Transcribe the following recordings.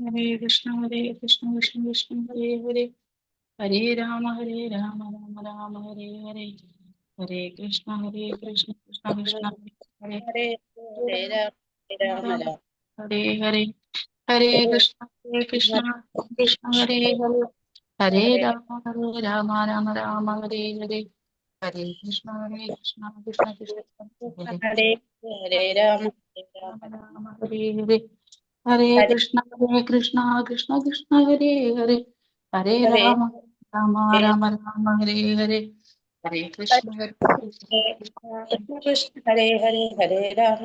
ഹരേ കൃഷ്ണ കൃഷ്ണ കൃഷ്ണ ഹരേ ഹരേ ഹരേ രാമ രാമ രാമ ഹരേ ഹരേ ഹരേ കൃഷ്ണ കൃഷ്ണ കൃഷ്ണ ഹരേ ഹരേ ഹരേ രാമ രാമ രാമ ഹരേ ഹരേ ഹരേ കൃഷ്ണ കൃഷ്ണ കൃഷ്ണ ഹരേ ഹരേ ഹരേ രാമ രാമ രാമ ഹരേ ഹരേ ഹരേ കൃഷ്ണ കൃഷ്ണ കൃഷ്ണ ഹരേ ഹരേ രാമ രാമ ഹരേ ഹരേ ഹരേ കൃഷ്ണ കൃഷ്ണ കൃഷ്ണ ഹരേ ഹരേ ഹരേ രാമ രാമ രാമ ഹരേ ഹരേ ഹരേ കൃഷ്ണ കൃഷ്ണ ഹരേ ഹരേ ഹരേ രാമ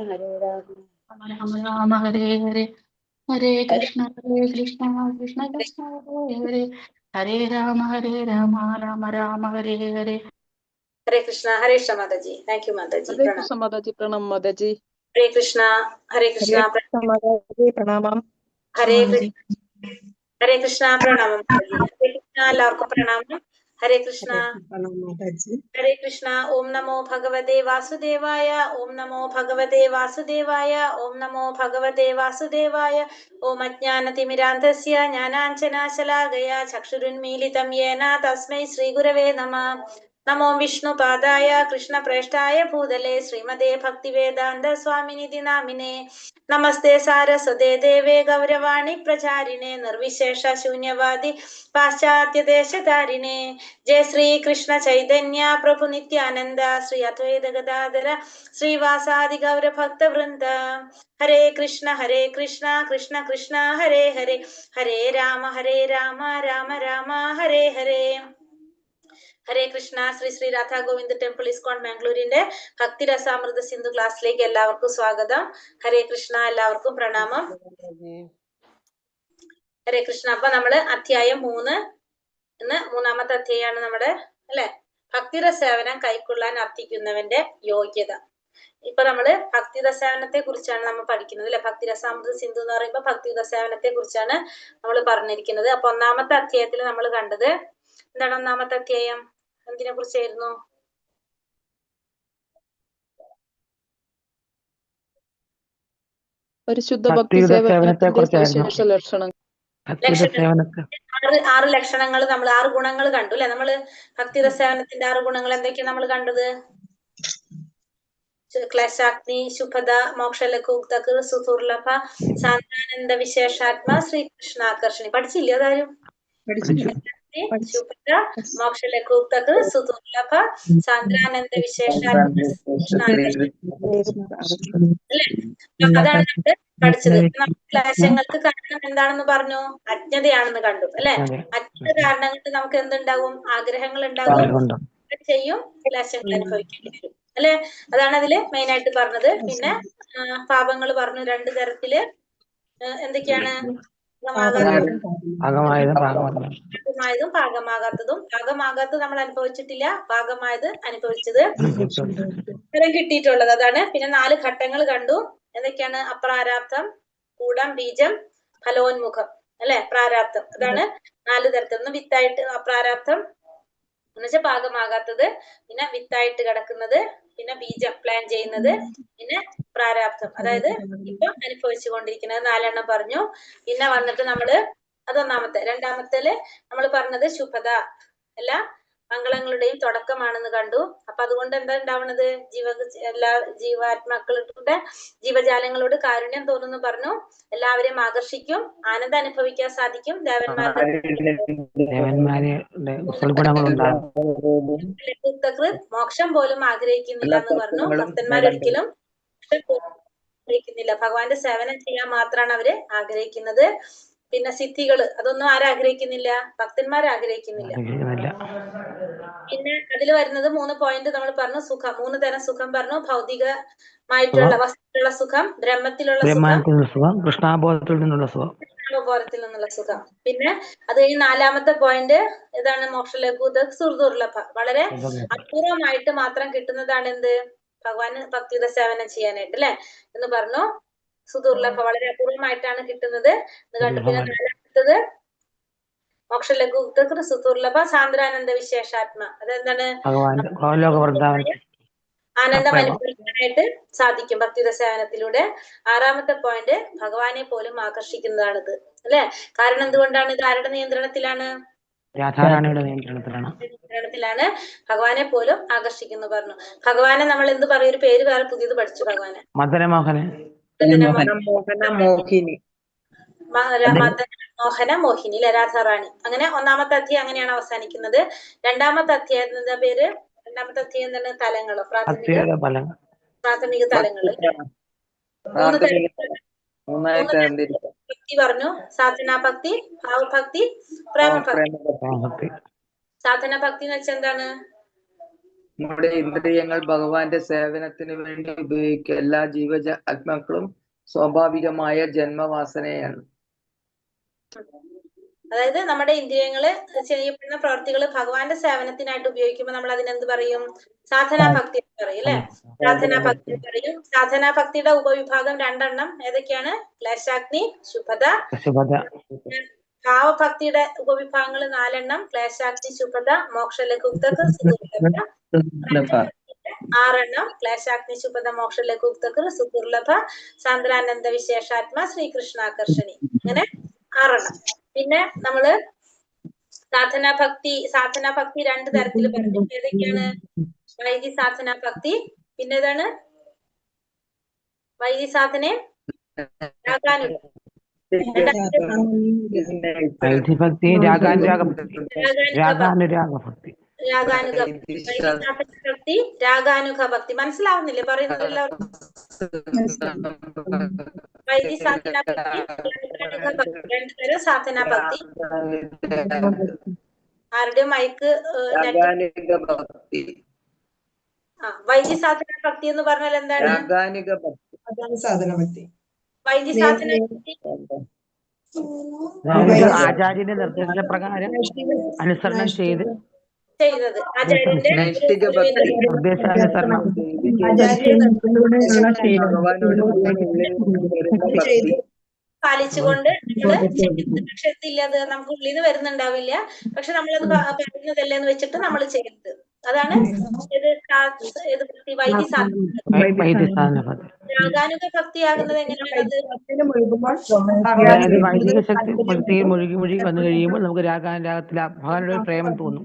രാമ രാമ ഹരേ ഹരേ ഹരേ കൃഷ്ണ കൃഷ്ണ കൃഷ്ണ ഹരേ ഹരേ ഹരേ രാമ രാമ രാമ ഹരേ ഹരേ ഹരേ കൃഷ്ണ ഹരേ കൃഷ്ണ മാതാജി. Thank you മാതാജി. ഹരേ കൃഷ്ണ മാതാജി. പ്രണാം മാതാജി. ഹരേ കൃഷ്ണ മാതാജി പ്രണാമം. ഹരേ കൃഷ്ണ പ്രണാമം മാതാജി. ഹരേ കൃഷ്ണ എല്ലാവർക്കും പ്രണാമം. ഹരേ കൃഷ്ണ ഹരേ കൃഷ്ണ. ഓം നമോ ഭഗവതേ വാസുദേവായ. ഓം നമോ ഭഗവതേ വാസുദേവായ. ഓം നമോ ഭഗവതേ വാസുദേവായ. ഓം അജ്ഞാനതിമിരാന്ധസ്യ ജ്ഞാനാഞ്ജനാശലാകയ ചക്ഷുരുന്മീലിതം യേന തസ്മൈ ശ്രീഗുരവേ നമഃ. നമോ വിഷ്ണുപാദായ കൃഷ്ണപ്രേഷ്ഠായ ഭൂതലേ ശ്രീമതേ ഭക്തിവേദാന്ത സ്വാമിനിധി നാമിനേ. നമസ്തേ സാരസ്വതേ ദേവേ ഗൗരവാണി പ്രചാരിണേ നിർവിശേഷ ശൂന്യവാദി പാശ്ചാത്യദേശധാരിണേ. ജയ ശ്രീ കൃഷ്ണ ചൈതന്യ പ്രഭു നിത്യാനന്ദ ശ്രീ അദ്വൈത ഗദാധര ശ്രീവാസാദി ഗൗരഭക്ത വൃന്ദ. ഹരേ കൃഷ്ണ കൃഷ്ണ കൃഷ്ണ ഹരേ ഹരേ ഹരേ രാമ രാമ രാമ ഹരേ ഹരേ. ഹരേ കൃഷ്ണ. ശ്രീ രാധാ ഗോവിന്ദ് ടെമ്പിൾ ഇസ്കോൺ ബാംഗ്ലൂരിന്റെ ഭക്തിരസാമൃത സിന്ധു ക്ലാസ്സിലേക്ക് എല്ലാവർക്കും സ്വാഗതം. ഹരേ കൃഷ്ണ. എല്ലാവർക്കും പ്രണാമം. ഹരേ കൃഷ്ണ. അപ്പൊ നമ്മള് അധ്യായം 3 ഇന്ന് മൂന്നാമത്തെ അധ്യായമാണ് നമ്മുടെ, അല്ലെ? ഭക്തിരസേവനം കൈക്കൊള്ളാൻ അർത്ഥിക്കുന്നവന്റെ യോഗ്യത. ഇപ്പൊ നമ്മള് ഭക്തിരസേവനത്തെ കുറിച്ചാണ് നമ്മൾ പഠിക്കുന്നത്, അല്ലെ? ഭക്തിരസാമൃത സിന്ധു എന്ന് പറയുമ്പോൾ ഭക്തിരസേവനത്തെ കുറിച്ചാണ് നമ്മൾ പറഞ്ഞിരിക്കുന്നത്. അപ്പൊ ഒന്നാമത്തെ അധ്യായത്തിൽ നമ്മൾ കണ്ടത് എന്താണ്? ഒന്നാമത്തെ അധ്യായം എന്തിനെ കുറിച്ചായിരുന്നു? പരിശുദ്ധ ഭക്തി സേവനത്തെ കുറിച്ചായിരുന്നു. ലക്ഷണം 6 ലക്ഷണങ്ങൾ, നമ്മൾ 6 ഗുണങ്ങൾ കണ്ടു, അല്ലെ? നമ്മള് ഭക്തിരസേവനത്തിന്റെ 6 ഗുണങ്ങൾ എന്തൊക്കെയാണ് നമ്മൾ കണ്ടത്? ക്ലേശാഗ്നി, ശുഭത, മോക്ഷലഘൂക്തകൃ, സുദുർലഭ, സാന്ദ്രാനന്ദ വിശേഷാത്മ, ശ്രീകൃഷ്ണാകർഷണി. പഠിച്ചില്ലേ അതാരും? ശുഭത, മോക്ഷലഘൂക്തകൃ, സുദുർലഭ, സാന്ദ്രാനന്ദ വിശേഷാത്മ, അല്ലെ? അതാണ് നമ്മൾ പഠിച്ചത്. ക്ലേശങ്ങൾക്ക് കാരണം എന്താണെന്ന് പറഞ്ഞു? അജ്ഞതയാണെന്ന് കണ്ടു, അല്ലെ? അജ്ഞത കാരണം കൊണ്ട് നമുക്ക് എന്തുണ്ടാവും? ആഗ്രഹങ്ങൾ ഉണ്ടാകും, ചെയ്യും, ക്ലേശങ്ങൾ അനുഭവിക്കേണ്ടി വരും, അല്ലെ? അതാണ് അതില് മെയിൻ ആയിട്ട് പറഞ്ഞത്. പിന്നെ പാപങ്ങൾ പറഞ്ഞു 2 തരത്തില്. എന്തൊക്കെയാണ്? ഭാഗമായതും ഭാഗമാകാത്തതും. ഭാഗമാകാത്തത് നമ്മൾ അനുഭവിച്ചിട്ടില്ല, ഭാഗമായത് അനുഭവിച്ചത് ഫലം കിട്ടിയിട്ടുള്ളത്, അതാണ്. പിന്നെ 4 ഘട്ടങ്ങൾ കണ്ടു. എന്തൊക്കെയാണ്? അപ്രാരാബ്ധം, കൂടം, ബീജം, ഫലോന്മുഖം, അല്ലെ? പ്രാരാബ്ധം, അതാണ് 4 തരത്തിൽ. വിത്തായിട്ട് അപ്രാരാബ്ധം എന്നുവെച്ചാൽ പാകമാകാത്തത്, പിന്നെ വിത്തായിട്ട് കിടക്കുന്നത്, പിന്നെ ബീജം പ്ലാൻ ചെയ്യുന്നത്, പിന്നെ പ്രാരാബ്ധം അതായത് ഇപ്പൊ അനുഭവിച്ചു കൊണ്ടിരിക്കുന്നത്. 4 എണ്ണം പറഞ്ഞു. പിന്നെ വന്നിട്ട് നമ്മള് അതൊന്നാമത്തെ. രണ്ടാമത്തേല് നമ്മൾ പറഞ്ഞത് ശുഭത, എല്ലാ മംഗളങ്ങളുടെയും തുടക്കമാണെന്ന് കണ്ടു. അപ്പൊ അതുകൊണ്ട് എന്താ ഉണ്ടാവുന്നത്? എല്ലാ ജീവാത്മാക്കളുടെ ജീവജാലങ്ങളോട് കാരുണ്യം തോന്നുന്നു പറഞ്ഞു. എല്ലാവരെയും ആകർഷിക്കും, ആനന്ദം അനുഭവിക്കാൻ സാധിക്കും, മോക്ഷം പോലും ആഗ്രഹിക്കുന്നില്ല എന്ന് പറഞ്ഞു. ഭക്തന്മാരൊരിക്കലും ആഗ്രഹിക്കുന്നില്ല, ഭഗവാന്റെ സേവനം ചെയ്യാൻ മാത്രമാണ് അവര് ആഗ്രഹിക്കുന്നത്. പിന്നെ സിദ്ധികള് അതൊന്നും ആരാഗ്രഹിക്കുന്നില്ല? ഭക്തന്മാർ ആഗ്രഹിക്കുന്നില്ല. പിന്നെ അതിൽ വരുന്നത് 3 പോയിന്റ് നമ്മൾ പറഞ്ഞു. സുഖം, 3 തരം സുഖം പറഞ്ഞു. ഭൗതികമായിട്ടുള്ള വസ്തുക്കളുള്ള സുഖം, ബ്രഹ്മത്തിലുള്ള സുഖം, കൃഷ്ണാബോധത്തിൽ നിന്നുള്ള സുഖം, ബോധത്തിൽ നിന്നുള്ള സുഖം. പിന്നെ അത് കഴിഞ്ഞ് 4-മത്തെ പോയിന്റ് ഏതാണ്? മോക്ഷലഘൂത സുദുർലഭ, വളരെ അപൂർവമായിട്ട് മാത്രം കിട്ടുന്നതാണ് എന്ത്? ഭഗവാന് ഭക്തിയുടെ സേവനം ചെയ്യാനായിട്ട്, അല്ലെ? എന്ന് പറഞ്ഞു. സുദുർലഭ, വളരെ അപൂർവമായിട്ടാണ് കിട്ടുന്നത് എന്ന് കണ്ടു. പിന്നെ 4-മത്തത് മോക്ഷലഘൂത സുദുർലഭ, സാന്ദ്രാനന്ദ വിശേഷാത്മ, അതെന്താണ്? ആനന്ദം അനുഭവിക്കാനായിട്ട് സാധിക്കും ഭക്തിയുടെ സേവനത്തിലൂടെ. 6-മത്തെ പോയിന്റ് ഭഗവാനെ പോലും ആകർഷിക്കുന്നതാണിത്. അല്ലെ? കാരണം എന്തുകൊണ്ടാണ്? ഇത് ആരുടെ നിയന്ത്രണത്തിലാണ്? രാധാറാണിയുടെ നിയന്ത്രണത്തിലാണ്. നിയന്ത്രണത്തിലാണ്. ഭഗവാനെ പോലും ആകർഷിക്കുന്നു പറഞ്ഞു. ഭഗവാനെ നമ്മൾ എന്ത് പറയും? ഒരു പേര് വേറെ പുതിയത് പഠിച്ചു ഭഗവാനെ. മദനമോഹനൻ. മോഹിനി. മോഹന മോഹിനി അല്ലെ? രാധാറാണി. അങ്ങനെ ഒന്നാമത്തെ അധ്യായം അങ്ങനെയാണ് അവസാനിക്കുന്നത്. രണ്ടാമത്തെ അധ്യായത്തിന്റെ പേര്, രണ്ടാമത്തെ അധ്യായം എന്താണ്? തലങ്ങളോ? പ്രാഥമിക തലങ്ങള്. ഭക്തി പറഞ്ഞു. സാധനാ ഭക്തി, ഭാവഭക്തി, പ്രേമഭക്തി. സാധനാ ഭക്തി എന്ന് വെച്ചാൽ എന്താണ്? നമ്മുടെ ഇന്ദ്രിയങ്ങൾ ഭഗവാന്റെ സേവനത്തിന് വേണ്ടി ഉപയോഗിക്കുക. എല്ലാ ആത്മാക്കളും സ്വാഭാവികമായ ജന്മവാസനയാണ്. അതായത് നമ്മുടെ ഇന്ദ്രിയങ്ങള് ചെയ്യപ്പെടുന്ന പ്രവർത്തികൾ ഭഗവാന്റെ സേവനത്തിനായിട്ട് ഉപയോഗിക്കുമ്പോൾ നമ്മൾ അതിനെന്ത് പറയും? സാധനാ ഭക്തി എന്ന് പറയും അല്ലെ? സാധനാ ഭക്തി പറയും. സാധനാ ഭക്തിയുടെ ഉപവിഭാഗം 2 ഏതൊക്കെയാണ്? ക്ലേശാഗ്നി, ശുഭത. ഭാവഭക്തിയുടെ ഉപവിഭാഗങ്ങൾ 4: ക്ലേശാഗ്നി, ശുഭത, മോക്ഷലഘുക്തക്, 6: ക്ലേശാഗ്നി, ശുഭത, മോക്ഷലഘുക്തക്, സുദുർലഭ, സാന്ദ്രാനന്ദ വിശേഷാത്മ, ശ്രീകൃഷ്ണാകർഷണി. അങ്ങനെ 6. പിന്നെ നമ്മള് സാധനാ ഭക്തി 2 തരത്തിൽ പറഞ്ഞു. ഏതൊക്കെയാണ്? വൈദി സാധനാ ഭക്തി, പിന്നെ ഏതാണ്? വൈദി സാധന, രാഗാനുഗ. രാഗാനുഗ ഭക്തി. മനസ്സിലാവുന്നില്ലേ പറയുന്നത് എല്ലാവർക്കും? വൈദി സാധനാ ഭക്തി, 2 തരം സാധനാ ഭക്തി. ആരുടെ മൈക്ക്? വൈദി സാധനാ ഭക്തി എന്ന് പറഞ്ഞാൽ എന്താണ്? വൈദി സാധന ആചാര്യന്റെ നിർദ്ദേശപ്രകാരം അനുസരണം ചെയ്ത് ചെയ്തത്. ആചാര്യന്റെ നിർദ്ദേശാനുസരണം പാലിച്ചുകൊണ്ട് നമ്മള് ചെയ്യുന്നത്. പക്ഷെ എത്തില്ല, നമുക്ക് ഉള്ളിൽ നിന്ന് വരുന്നുണ്ടാവില്ല. പക്ഷെ നമ്മളത് പറയുന്നതല്ലേ എന്ന് വെച്ചിട്ട് നമ്മൾ ചെയ്യുന്നത്. അതാണ് വൈദി സാധന. രാഗാനുഗ ഭക്തിയാകുന്നത് എങ്ങനെയാണത്? അതായത് വൈദിക ശക്തി ഭക്തിയിൽ മുഴുകി വന്നു കഴിയുമ്പോൾ നമുക്ക് രാഗത്തിൽ ഭഗവാനോട് പ്രേമം തോന്നും.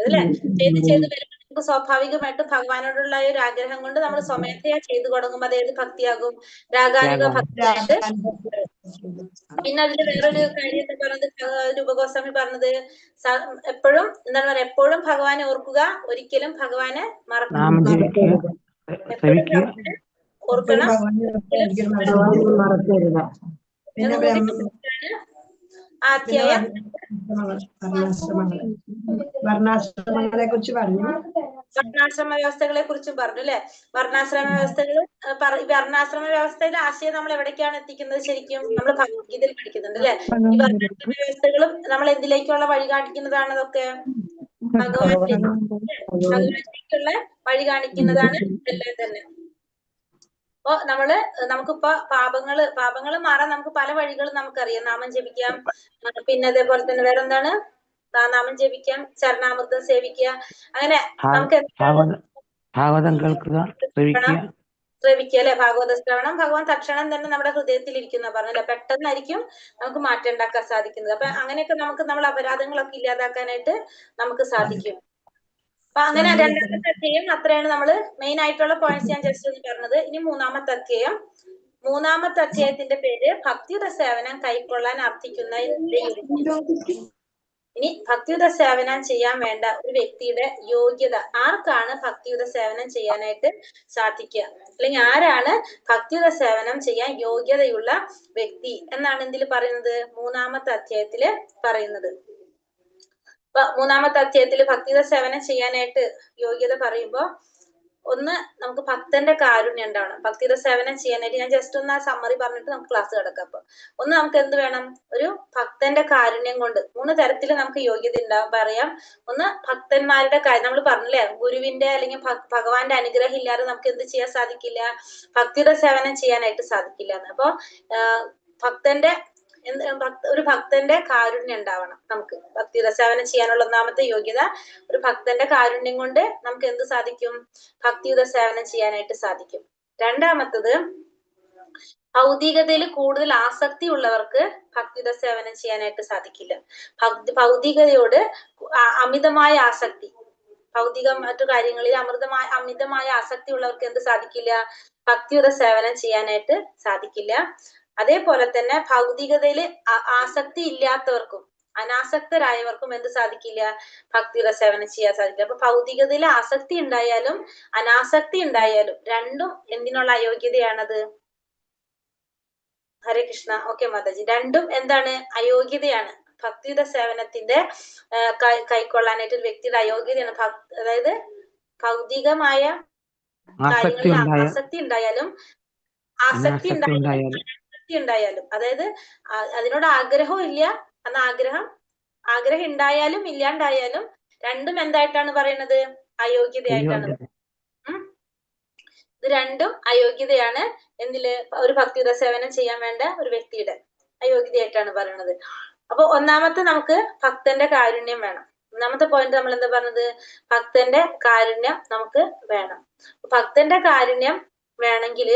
അല്ലേ? ചെയ്ത് വരുമ്പോൾ നമുക്ക് സ്വാഭാവികമായിട്ട് ഭഗവാനോടുള്ള ഒരു ആഗ്രഹം കൊണ്ട് നമ്മൾ സ്വമേധയാ ചെയ്തു തുടങ്ങുമ്പോൾ അത് ഏത് ഭക്തിയാകും? രാഗാനുഗ ഭക്തിയായിട്ട്. പിന്നെ അതിൽ വേറൊരു കാര്യം എന്താ പറഞ്ഞത്? രൂപഗോസ്വാമി പറഞ്ഞത് എപ്പോഴും എന്താണ് പറയുക? എപ്പോഴും ഭഗവാനെ ഓർക്കുക, ഒരിക്കലും ഭഗവാനെ ഓർക്കണം, അധ്യായം. വർണ്ണാശ്രമങ്ങളെ കുറിച്ച് പറഞ്ഞു. വർണ്ണാശ്രമ വ്യവസ്ഥകളെ കുറിച്ചും പറഞ്ഞു അല്ലെ? വർണ്ണാശ്രമ വ്യവസ്ഥകൾ. വർണ്ണാശ്രമ വ്യവസ്ഥയുടെ ആശയം നമ്മൾ എവിടേക്കാണ് എത്തിക്കുന്നത്? ശരിക്കും നമ്മൾ ഭഗവത്ഗീതയിൽ പഠിക്കുന്നുണ്ട് അല്ലെ? ഈ വർണ്ണാശ്രമ വ്യവസ്ഥകളും നമ്മൾ എന്തിലേക്കുള്ള വഴി കാണിക്കുന്നതാണ്? അതൊക്കെ ഭഗവാനിലേക്കുള്ള വഴി കാണിക്കുന്നതാണ് എല്ലാം തന്നെ. അപ്പൊ നമുക്കിപ്പോ പാപങ്ങള് മാറാൻ നമുക്ക് പല വഴികളും നമുക്കറിയാം. നാമം ജപിക്കാം, പിന്നെ അതേപോലെ തന്നെ വേറെന്താണ്? നാമം ജപിക്കാം, ചരണാമൃതം സേവിക്കുക, അങ്ങനെ നമുക്ക് ശ്രവിക്കുക അല്ലെ? ഭാഗവത ശ്രവണം. ഭഗവാൻ തക്ഷണം തന്നെ നമ്മുടെ ഹൃദയത്തിൽ ഇരിക്കുന്ന പറഞ്ഞല്ലേ? പെട്ടെന്നായിരിക്കും നമുക്ക് മാറ്റം ഉണ്ടാക്കാൻ സാധിക്കുന്നത്. അപ്പൊ അങ്ങനെയൊക്കെ നമ്മൾ അപരാധങ്ങളൊക്കെ ഇല്ലാതാക്കാനായിട്ട് നമുക്ക് സാധിക്കും. അപ്പൊ അങ്ങനെ 2ാമത്തെ അധ്യായം അത്രയാണ് നമ്മള് മെയിൻ ആയിട്ടുള്ള പോയിന്റ്സ് ഞാൻ ജസ്റ്റ് ഒന്ന് പറഞ്ഞത്. ഇനി 3ാമത്തെ അധ്യായം. 3ാമത്തെ അധ്യായത്തിന്റെ പേര് ഭക്തിയുടെ സേവനം കൈക്കൊള്ളാൻ അർത്ഥിക്കുന്ന. ഇനി ഭക്തിയുടെ സേവനം ചെയ്യാൻ വേണ്ട ഒരു വ്യക്തിയുടെ യോഗ്യത. ആർക്കാണ് ഭക്തിയുടെ സേവനം ചെയ്യാനായിട്ട് സാധിക്കുക? അല്ലെങ്കിൽ ആരാണ് ഭക്തിയുടെ സേവനം ചെയ്യാൻ യോഗ്യതയുള്ള വ്യക്തി എന്നാണ് ഇതിൽ പറയുന്നത്? 3ാമത്തെ അധ്യായത്തില് പറയുന്നത്. അപ്പൊ 3ാമത്തെ അധ്യായത്തില് ഭക്തിയുടെ സേവനം ചെയ്യാനായിട്ട് യോഗ്യത പറയുമ്പോ, ഒന്ന് നമുക്ക് ഭക്തന്റെ കാരുണ്യം ഉണ്ടാവണം. ഭക്തിയുടെ സേവനം ചെയ്യാനായിട്ട് ഞാൻ ജസ്റ്റ് ഒന്ന് ആ സമ്മറി പറഞ്ഞിട്ട് നമുക്ക് ക്ലാസ് കിടക്കാം. അപ്പൊ ഒന്ന് നമുക്ക് എന്ത് വേണം? ഒരു ഭക്തന്റെ കാരുണ്യം കൊണ്ട് 3 തരത്തിൽ നമുക്ക് യോഗ്യത ഉണ്ടാവും പറയാം. ഒന്ന് ഭക്തന്മാരുടെ കാര്യം. നമ്മൾ പറഞ്ഞില്ലേ, ഗുരുവിന്റെ അല്ലെങ്കിൽ ഭഗവാന്റെ അനുഗ്രഹം ഇല്ലാതെ നമുക്ക് എന്ത് ചെയ്യാൻ സാധിക്കില്ല? ഭക്തിയുടെ സേവനം ചെയ്യാനായിട്ട് സാധിക്കില്ല. അപ്പൊ ഒരു ഭക്തന്റെ കാരുണ്യം ഉണ്ടാവണം. നമുക്ക് ഭക്തിയുടെ സേവനം ചെയ്യാനുള്ള 1ാമത്തെ യോഗ്യത, ഒരു ഭക്തന്റെ കാരുണ്യം കൊണ്ട് നമുക്ക് എന്ത് സാധിക്കും? ഭക്തിയുടെ സേവനം ചെയ്യാനായിട്ട് സാധിക്കും. 2ാമത്തത് ഭൗതികതയിൽ കൂടുതൽ ആസക്തി ഉള്ളവർക്ക് ഭക്തിയുടെ സേവനം ചെയ്യാനായിട്ട് സാധിക്കില്ല. ഭൗതികതയോട് അമിതമായ ആസക്തി, മറ്റു കാര്യങ്ങളിൽ അമിതമായ ആസക്തി ഉള്ളവർക്ക് എന്ത് സാധിക്കില്ല? ഭക്തിയുടെ സേവനം ചെയ്യാനായിട്ട് സാധിക്കില്ല. അതേപോലെ തന്നെ ഭൗതികതയിൽ ആസക്തി ഇല്ലാത്തവർക്കും അനാസക്തരായവർക്കും എന്ത് സാധിക്കില്ല? ഭക്തിയുടെ സേവനം ചെയ്യാൻ സാധിക്കില്ല. അപ്പൊ ഭൗതികതയിൽ ആസക്തി ഉണ്ടായാലും അനാസക്തി ഉണ്ടായാലും രണ്ടും എന്തിനുള്ള അയോഗ്യതയാണത്? ഹരേ കൃഷ്ണ. ഓക്കെ മാതാജി. രണ്ടും എന്താണ്? അയോഗ്യതയാണ്. ഭക്തിയുടെ സേവനത്തിന്റെ കൈക്കൊള്ളാനായിട്ട് ഒരു വ്യക്തിയുടെ അയോഗ്യതയാണ്. അതായത് ഭൗതികമായ കാര്യങ്ങളിൽ ആസക്തി ഉണ്ടായാലും ആസക്തി ഉണ്ടായാലും അതായത് അതിനോട് ആഗ്രഹവും ഇല്ല, എന്ന ആഗ്രഹം ഉണ്ടായാലും ഇല്ലാണ്ടായാലും രണ്ടും എന്തായിട്ടാണ് പറയുന്നത്? അയോഗ്യതയായിട്ടാണ്. ഇത് രണ്ടും അയോഗ്യതയാണ്. എന്തില്? ഒരു ഭക്തിയുടെ സേവനം ചെയ്യാൻ വേണ്ട ഒരു വ്യക്തിയുടെ അയോഗ്യതയായിട്ടാണ് പറയുന്നത്. അപ്പൊ ഒന്നാമത്തെ നമുക്ക് ഭക്തന്റെ കാരുണ്യം വേണം. ഒന്നാമത്തെ പോയിന്റ് നമ്മൾ എന്താ പറഞ്ഞത്? ഭക്തന്റെ കാരുണ്യം നമുക്ക് വേണം. ഭക്തന്റെ കാരുണ്യം വേണമെങ്കിൽ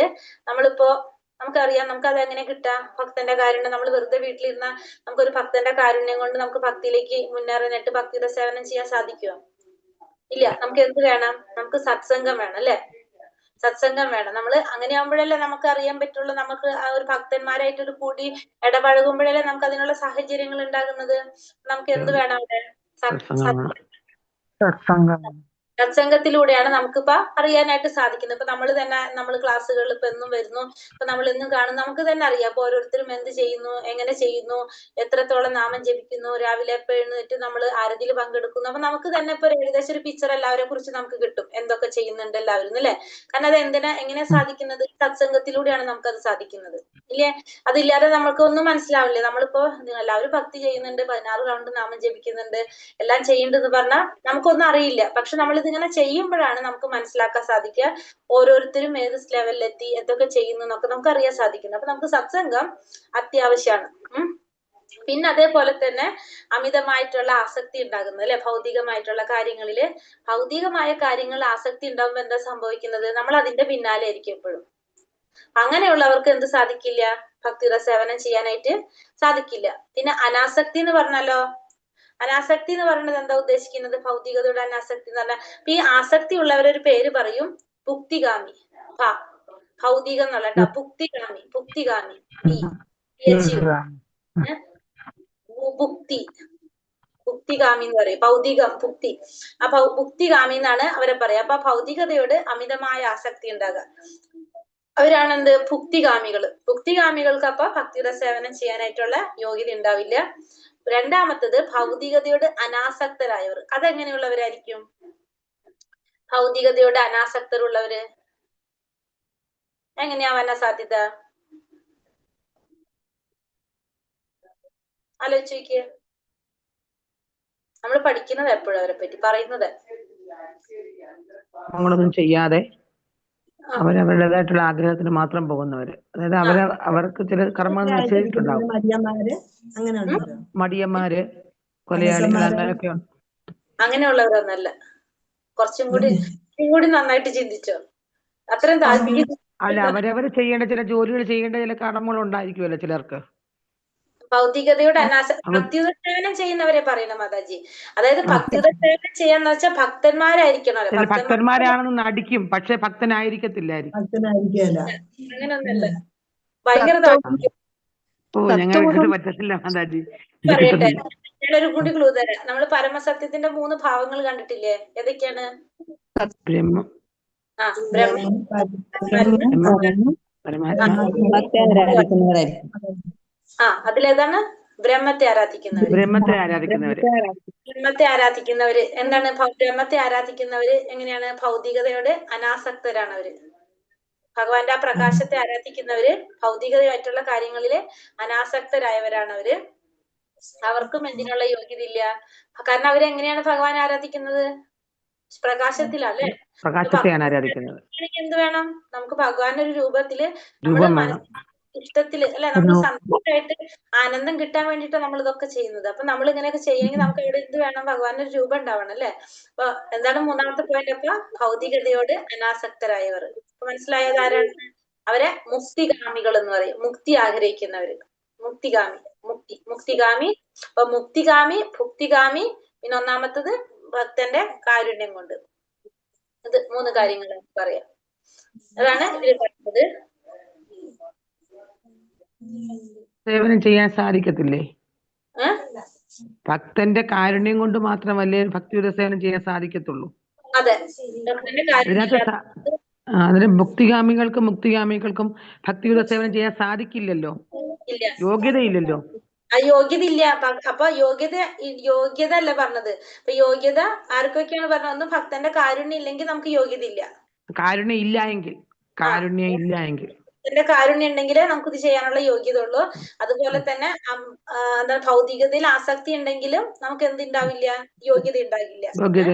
നമുക്കറിയാം, നമുക്കത് എങ്ങനെ കിട്ടാം? ഭക്തന്റെ കാരുണ്യം നമ്മൾ വെറുതെ വീട്ടിലിരുന്ന നമുക്കൊരു ഭക്തന്റെ കാരുണ്യം കൊണ്ട് നമുക്ക് ഭക്തിയിലേക്ക് മുന്നേറാനായിട്ട് ഭക്തിയുടെ സേവനം ചെയ്യാൻ സാധിക്കുമോ? ഇല്ല. നമുക്ക് എന്ത് വേണം? നമുക്ക് സത്സംഗം വേണം, അല്ലെ? സത്സംഗം വേണം. നമ്മൾ അങ്ങനെ ആകുമ്പോഴല്ലേ നമുക്ക് അറിയാൻ പറ്റുള്ളൂ. നമുക്ക് ആ ഒരു ഭക്തന്മാരായിട്ടൊരു കൂടി ഇടപഴകുമ്പോഴല്ലേ നമുക്ക് അതിനുള്ള സാഹചര്യങ്ങൾ ഉണ്ടാകുന്നത്. നമുക്ക് എന്ത് വേണം അവിടെ? സത്സംഗത്തിലൂടെയാണ് നമുക്കിപ്പോ അറിയാനായിട്ട് സാധിക്കുന്നത്. ഇപ്പൊ നമ്മൾ ക്ലാസ്സുകളിൽ ഇപ്പൊ എന്നും വരുന്നു, ഇപ്പൊ നമ്മൾ എന്നും കാണും, നമുക്ക് തന്നെ അറിയാം. അപ്പൊ ഓരോരുത്തരും എന്ത് ചെയ്യുന്നു, എങ്ങനെ ചെയ്യുന്നു, എത്രത്തോളം നാമം ജപിക്കുന്നു, രാവിലെ എപ്പോ എഴുന്നേറ്റ് നമ്മൾ ആരതിയിൽ പങ്കെടുക്കുന്നു. അപ്പൊ നമുക്ക് തന്നെ ഇപ്പൊ ഏകദേശം ഒരു പിക്ചർ എല്ലാവരെ കുറിച്ച് നമുക്ക് കിട്ടും, എന്തൊക്കെ ചെയ്യുന്നുണ്ട് എല്ലാവരും, അല്ലെ? കാരണം അത് എങ്ങനെ സാധിക്കുന്നത്? സത്സംഗത്തിലൂടെയാണ് നമുക്കത് സാധിക്കുന്നത്, ഇല്ലേ? അതില്ലാതെ നമുക്ക് ഒന്നും മനസ്സിലാവില്ലേ. നമ്മളിപ്പോ എല്ലാവരും ഭക്തി ചെയ്യുന്നുണ്ട്, 16 റൗണ്ട് നാമം ജപിക്കുന്നുണ്ട്, എല്ലാം ചെയ്യുന്നുണ്ടെന്ന് പറഞ്ഞാൽ നമുക്കൊന്നും അറിയില്ല. പക്ഷെ നമ്മൾ ഇതിങ്ങനെ ചെയ്യുമ്പോഴാണ് നമുക്ക് മനസ്സിലാക്കാൻ സാധിക്കുക ഓരോരുത്തരും ഏത് ലെവലിലെത്തി, എന്തൊക്കെ ചെയ്യുന്നു എന്നൊക്കെ നമുക്ക് അറിയാൻ സാധിക്കുന്നത്. അപ്പൊ നമുക്ക് സത്സംഗം അത്യാവശ്യമാണ്. പിന്നെ അതേപോലെ തന്നെ അമിതമായിട്ടുള്ള ആസക്തി ഉണ്ടാകുന്നത്, അല്ലെ? ഭൗതികമായിട്ടുള്ള കാര്യങ്ങളില് ഭൗതികമായ കാര്യങ്ങളിൽ ആസക്തി ഉണ്ടാകുമ്പോൾ എന്താ സംഭവിക്കുന്നത്? നമ്മൾ അതിന്റെ പിന്നാലെ ആയിരിക്കും എപ്പോഴും. അങ്ങനെയുള്ളവർക്ക് എന്ത് സാധിക്കില്ല? ഭക്തിയുടെ സേവനം ചെയ്യാനായിട്ട് സാധിക്കില്ല. പിന്നെ അനാസക്തി എന്ന് പറഞ്ഞാലോ, അനാസക്തി എന്ന് പറയുന്നത് എന്താ ഉദ്ദേശിക്കുന്നത്? ഭൗതികതയുടെ അനാസക്തി എന്ന് പറഞ്ഞാൽ ഈ ആസക്തി ഉള്ളവരൊരു പേര് പറയും, ഭുക്തിഗാമി. ഭൗതികം എന്നുള്ള കേട്ടോ, ഭുക്തിഗാമി ഭുക്തിഗാമി എന്ന് പറയും. ഭുക്തി. അപ്പൊ ഭുക്തിഗാമി എന്നാണ് അവരെ പറയാ. അപ്പൊ ഭൗതികതയോട് അമിതമായ ആസക്തി ഉണ്ടാകുക, അവരാണെന്ത്? ഭുക്തിഗാമികള്. ഭുക്തിഗാമികൾക്ക് അപ്പൊ ഭക്തിയുടെ സേവനം ചെയ്യാനായിട്ടുള്ള യോഗ്യത ഉണ്ടാവില്ല. രണ്ടാമത്തത് ഭൗതികതയോട് അനാസക്തരായവർ. അതെങ്ങനെയുള്ളവരായിരിക്കും? ഭൗതികതയോട് അനാസക്തരുള്ളവര് എങ്ങനെയാവാൻ സാധ്യത? ആലോചിച്ച് നോക്കിയേ. നമ്മൾ പഠിക്കുന്നത് എപ്പോഴും അവരെ പറ്റി പറയുന്നത് നമ്മളൊന്നും ചെയ്യാതെ അവരവരുടേതായിട്ടുള്ള ആഗ്രഹത്തിന് മാത്രം പോകുന്നവര്. അതായത് അവർക്ക് ചില കർമ്മങ്ങൾ നിശ്ചയിച്ചിട്ടുണ്ടാവും. മടിയന്മാര്, കൊലയാളികൾ, അങ്ങനെയൊക്കെ ഉണ്ട്. അങ്ങനെയുള്ളവരൊന്നല്ല. കുറച്ചും കൂടി നന്നായിട്ട് ചിന്തിച്ചോ. അത്രയും താല്പര്യം അല്ല, അവരവർ ചെയ്യേണ്ട ചില ജോലികൾ, ചെയ്യേണ്ട ചില കർമ്മങ്ങൾ ഉണ്ടായിരിക്കുമല്ലോ ചിലർക്ക്. ഭൗതികതയോട് ഭക്തിയുടെ സേവനം ചെയ്യുന്നവരെ പറയണം മാതാജി. അതായത് ഭക്തിയുടെ സേവനം ചെയ്യാന്ന് വെച്ചാൽ ഭക്തന്മാരായിരിക്കണം. ഭക്തന്മാരാണെന്ന് നടിക്കും, പക്ഷെ ഭക്തനായിരിക്കത്തില്ലായിരിക്കും. അങ്ങനെയൊന്നല്ല. ഭയങ്കര പറ്റത്തില്ല മാതാജി. പറയട്ടെ, ഞാനൊരു കൂടി ക്ലൂ തരാം. നമ്മള് പരമസത്യത്തിന്റെ 3 ഭാവങ്ങൾ കണ്ടിട്ടില്ലേ? ഏതൊക്കെയാണ്? ബ്രഹ്മം, അതിലേതാണ്? ബ്രഹ്മത്തെ ആരാധിക്കുന്നവര്. എന്താണ്? ബ്രഹ്മത്തെ ആരാധിക്കുന്നവര് എങ്ങനെയാണ്? ഭൗതികതയോട് അനാസക്തരാണ് അവര്. ഭഗവാന്റെ ആ പ്രകാശത്തെ ആരാധിക്കുന്നവര് ഭൗതികതയായിട്ടുള്ള കാര്യങ്ങളില് അനാസക്തരായവരാണ് അവര്. അവർക്കും എന്തിനുള്ള യോഗ്യത ഇല്ല. കാരണം അവരെങ്ങനെയാണ് ഭഗവാൻ ആരാധിക്കുന്നത്? പ്രകാശത്തിലല്ലേ? എന്ത് വേണം? നമുക്ക് ഭഗവാന്റെ ഒരു രൂപത്തില് നമ്മള് ഇഷ്ടത്തില്, അല്ലെ? നമ്മൾ സന്തോഷമായിട്ട് ആനന്ദം കിട്ടാൻ വേണ്ടിയിട്ടാണ് നമ്മൾ ഇതൊക്കെ ചെയ്യുന്നത്. അപ്പൊ നമ്മൾ ഇങ്ങനെയൊക്കെ ചെയ്യെങ്കിൽ നമുക്ക് ഇവിടെ എന്ത് വേണം? ഭഗവാന്റെ ഒരു രൂപം ഉണ്ടാവണം, അല്ലെ? അപ്പൊ എന്താണ് 3ാമത്തെ പോയിന്റ്? അപ്പൊ ഭൗതികതയോട് അനാസക്തരായവർ. മനസ്സിലായത് ആരാണ്? അവരെ മുക്തിഗാമികൾ എന്ന് പറയും. മുക്തി ആഗ്രഹിക്കുന്നവര്, മുക്തിഗാമി. അപ്പൊ മുക്തിഗാമി, ഭുക്തിഗാമി, പിന്നെ ഒന്നാമത്തത് ഭക്തന്റെ കാരുണ്യം കൊണ്ട്. ഇത് 3 കാര്യങ്ങൾ പറയാം. അതാണ് ഇതിൽ പറയുന്നത്. സേവനം ചെയ്യാൻ സാധിക്കത്തില്ലേ? ഭക്തന്റെ കാരുണ്യം കൊണ്ട് മാത്രമല്ലേ ഭക്തിയുടെ സേവനം ചെയ്യാൻ സാധിക്കത്തുള്ളൂ? അതെ, ഭക്തന്റെ കാരുണ്യം അതിന് മുക്തിഗാമികൾക്കും ഭക്തിയുടെ സേവനം ചെയ്യാൻ സാധിക്കില്ലല്ലോ, ഇല്ല, യോഗ്യതയില്ലല്ലോ. ആ യോഗ്യത ഇല്ല. അപ്പൊ യോഗ്യത അല്ല പറഞ്ഞത്. അപ്പൊ യോഗ്യത ആർക്കൊക്കെയാണ് പറഞ്ഞത്? ഒന്ന് ഭക്തന്റെ കാരുണ്യം ഇല്ലെങ്കിൽ നമുക്ക് യോഗ്യത ഇല്ല. കാരുണ്യം ഇല്ല എങ്കിൽ ഭക്തന്റെ കാരുണ്യം ഉണ്ടെങ്കിലേ നമുക്ക് ഇത് ചെയ്യാനുള്ള യോഗ്യത ഉള്ളൂ. അതുപോലെ തന്നെ എന്താ ഭൗതികതയിൽ ആസക്തി ഉണ്ടെങ്കിലും നമുക്ക് എന്തുണ്ടാവില്ല? യോഗ്യത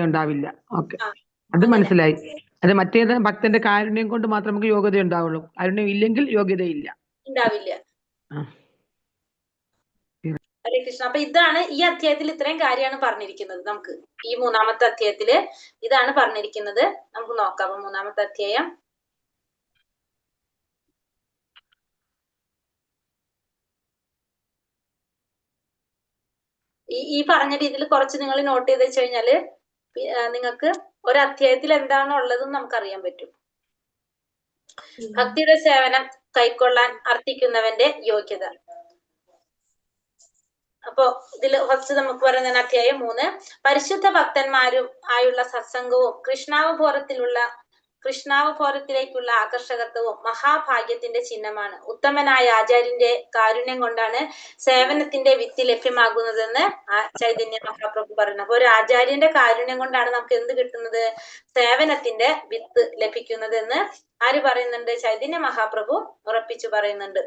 ഉണ്ടാവില്ല. ഓക്കെ, അത് മനസ്സിലായി. അത് മറ്റേത് ഭക്തന്റെ കാരുണ്യം കൊണ്ട് മാത്രം നമുക്ക് യോഗ്യത ഉണ്ടാവുള്ളൂ. കാരുണ്യം ഇല്ലെങ്കിൽ യോഗ്യതയില്ല, ഉണ്ടാവില്ല. ഹരേ കൃഷ്ണ. അപ്പൊ ഇതാണ് ഈ അധ്യായത്തിൽ ഇത്രയും കാര്യമാണ് പറഞ്ഞിരിക്കുന്നത്. നമുക്ക് ഈ 3-ാമത്തെ അധ്യായത്തില് ഇതാണ് പറഞ്ഞിരിക്കുന്നത്. നമുക്ക് നോക്കാം. 3-ാമത്തെ അധ്യായം ഈ പറഞ്ഞ രീതിയിൽ കുറച്ച് നിങ്ങൾ നോട്ട് ചെയ്ത് വെച്ച് കഴിഞ്ഞാല് നിങ്ങൾക്ക് ഒരു അധ്യായത്തിൽ എന്താണോ ഉള്ളതെന്ന് നമുക്കറിയാൻ പറ്റും. ഭക്തിയുടെ സേവനം കൈക്കൊള്ളാൻ അർത്ഥിക്കുന്നവന്റെ യോഗ്യത. അപ്പോ ഇതിൽ ഫസ്റ്റ് നമുക്ക് പറയുന്ന അധ്യായം 3, പരിശുദ്ധ ഭക്തന്മാരും ആയുള്ള സത്സംഗവും കൃഷ്ണാവബോധത്തിലേക്കുള്ള ആകർഷകത്വവും മഹാഭാഗ്യത്തിന്റെ ചിഹ്നമാണ്. ഉത്തമനായ ആചാര്യന്റെ കാരുണ്യം കൊണ്ടാണ് സേവനത്തിന്റെ വിത്ത് ലഭ്യമാകുന്നതെന്ന് ചൈതന്യ മഹാപ്രഭു പറയുന്നു. അപ്പൊ ഒരു ആചാര്യന്റെ കാരുണ്യം കൊണ്ടാണ് നമുക്ക് എന്ത് കിട്ടുന്നത്? സേവനത്തിന്റെ വിത്ത് ലഭിക്കുന്നത് എന്ന് ആര് പറയുന്നുണ്ട്? ചൈതന്യ മഹാപ്രഭു ഉറപ്പിച്ചു പറയുന്നുണ്ട്.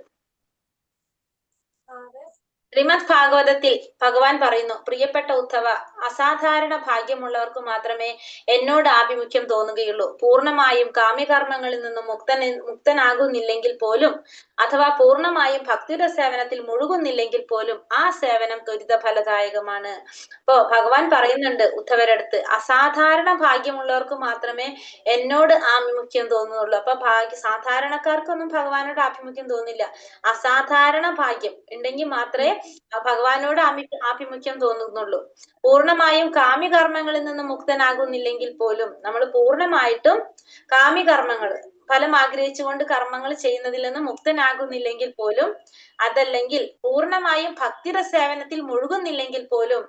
ശ്രീമദ് ഭാഗവതത്തിൽ ഭഗവാൻ പറയുന്നു, പ്രിയപ്പെട്ട ഉദ്ധവ, അസാധാരണ ഭാഗ്യമുള്ളവർക്ക് മാത്രമേ എന്നോട് ആഭിമുഖ്യം തോന്നുകയുള്ളൂ. പൂർണ്ണമായും കാമ്യകർമ്മങ്ങളിൽ നിന്നും മുക്തനാകുന്നില്ലെങ്കിൽ പോലും, അഥവാ പൂർണ്ണമായും ഭക്തിയുടെ സേവനത്തിൽ മുഴുകുന്നില്ലെങ്കിൽ പോലും ആ സേവനം ത്വരിത ഫലദായകമാണ്. അപ്പോ ഭഗവാൻ പറയുന്നുണ്ട് ഉദ്ധവരടുത്ത്, അസാധാരണ ഭാഗ്യമുള്ളവർക്ക് മാത്രമേ എന്നോട് ആഭിമുഖ്യം തോന്നുന്നുള്ളൂ. അപ്പൊ സാധാരണക്കാർക്കൊന്നും ഭഗവാനോട് ആഭിമുഖ്യം തോന്നില്ല. അസാധാരണ ഭാഗ്യം ഉണ്ടെങ്കിൽ മാത്രമേ ഭഗവാനോട് ആഭിമുഖ്യം തോന്നുന്നുള്ളൂ. പൂർണ്ണമായും കാമ്യകർമ്മങ്ങളിൽ നിന്ന് മുക്തനാകുന്നില്ലെങ്കിൽ പോലും, നമ്മൾ പൂർണ്ണമായിട്ടും കാമ്യകർമ്മങ്ങൾ, ഫലം ആഗ്രഹിച്ചുകൊണ്ട് കർമ്മങ്ങൾ ചെയ്യുന്നതിൽ നിന്ന് മുക്തനാകുന്നില്ലെങ്കിൽ പോലും, അതല്ലെങ്കിൽ പൂർണ്ണമായും ഭക്തിയുടെ സേവനത്തിൽ മുഴുകുന്നില്ലെങ്കിൽ പോലും,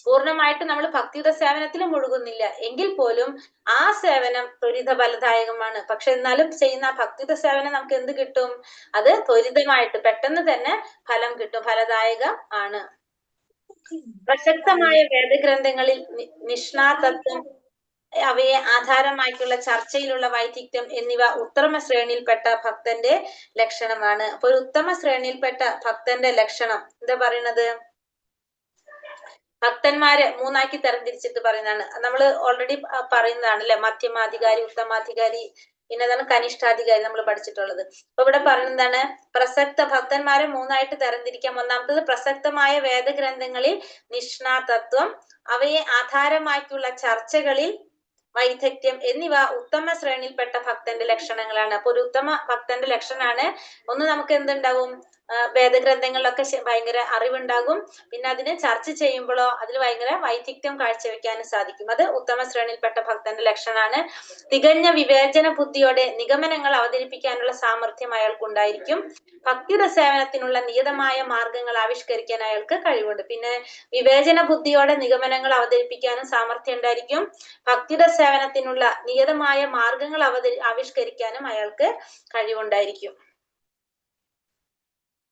പൂർണ്ണമായിട്ട് നമ്മൾ ഭക്തിയുടെ സേവനത്തിൽ മുഴുകുന്നില്ല എങ്കിൽ പോലും ആ സേവനം ത്വരിത ഫലദായകമാണ്. പക്ഷെ എന്നാലും ചെയ്യുന്ന ഭക്തിയുടെ സേവനം നമുക്ക് എന്ത് കിട്ടും? അത് ത്വരിതമായിട്ട് പെട്ടെന്ന് തന്നെ ഫലം കിട്ടും, ഫലദായക ആണ്. പ്രസക്തമായ വേദഗ്രന്ഥങ്ങളിൽ നിഷ്ണാതത്വം, അവയെ ആധാരമാക്കിയുള്ള ചർച്ചയിലുള്ള വൈദഗ്ധ്യം എന്നിവ ഉത്തമ ശ്രേണിയിൽപ്പെട്ട ഭക്തന്റെ ലക്ഷണമാണ്. അപ്പൊ ഒരു ഉത്തമ ശ്രേണിയിൽപ്പെട്ട ഭക്തന്റെ ലക്ഷണം എന്താ പറയുന്നത്? ഭക്തന്മാരെ 3ആക്കി തരംതിരിച്ചിട്ട് പറയുന്നതാണ്. നമ്മൾ ഓൾറെഡി പറയുന്നതാണ് അല്ലെ, മധ്യമാധികാരി, ഉത്തമാധികാരി, പിന്നെതാണ് കനിഷ്ഠാധികാരി നമ്മൾ പഠിച്ചിട്ടുള്ളത്. അപ്പൊ ഇവിടെ പറയുന്നതാണ്, ഭക്തന്മാരെ 3ആയിട്ട് തരംതിരിക്കാം. ഒന്നാമത്തത് പ്രസക്തമായ വേദഗ്രന്ഥങ്ങളിൽ നിഷ്ണാതത്വം, അവയെ ആധാരമാക്കിയുള്ള ചർച്ചകളിൽ വൈദഗ്ധ്യം എന്നിവ ഉത്തമ ശ്രേണിയിൽപ്പെട്ട ഭക്തന്റെ ലക്ഷണങ്ങളാണ്. അപ്പൊ ഒരു ഉത്തമ ഭക്തന്റെ ലക്ഷണമാണ്, ഒന്ന് നമുക്ക് എന്തുണ്ടാവും? വേദഗ്രന്ഥങ്ങളിലൊക്കെ ഭയങ്കര അറിവുണ്ടാകും. പിന്നെ അതിനെ ചർച്ച ചെയ്യുമ്പോഴോ അതിൽ ഭയങ്കര വൈദഗ്ധ്യം കാഴ്ചവെക്കാനും സാധിക്കും. അത് ഉത്തമ ശ്രേണിയിൽപ്പെട്ട ഭക്തന്റെ ലക്ഷണമാണ്. തികഞ്ഞ വിവേചന ബുദ്ധിയോടെ നിഗമനങ്ങൾ അവതരിപ്പിക്കാനുള്ള സാമർഥ്യം അയാൾക്കുണ്ടായിരിക്കും. ഭക്തിയുടെ സേവനത്തിനുള്ള നിയതമായ മാർഗങ്ങൾ ആവിഷ്കരിക്കാൻ അയാൾക്ക് കഴിവുണ്ട്. പിന്നെ വിവേചന ബുദ്ധിയോടെ നിഗമനങ്ങൾ അവതരിപ്പിക്കാനും സാമർഥ്യം ഉണ്ടായിരിക്കും. ഭക്തിയുടെ സേവനത്തിനുള്ള നിയതമായ മാർഗങ്ങൾ ആവിഷ്കരിക്കാനും അയാൾക്ക് കഴിവുണ്ടായിരിക്കും.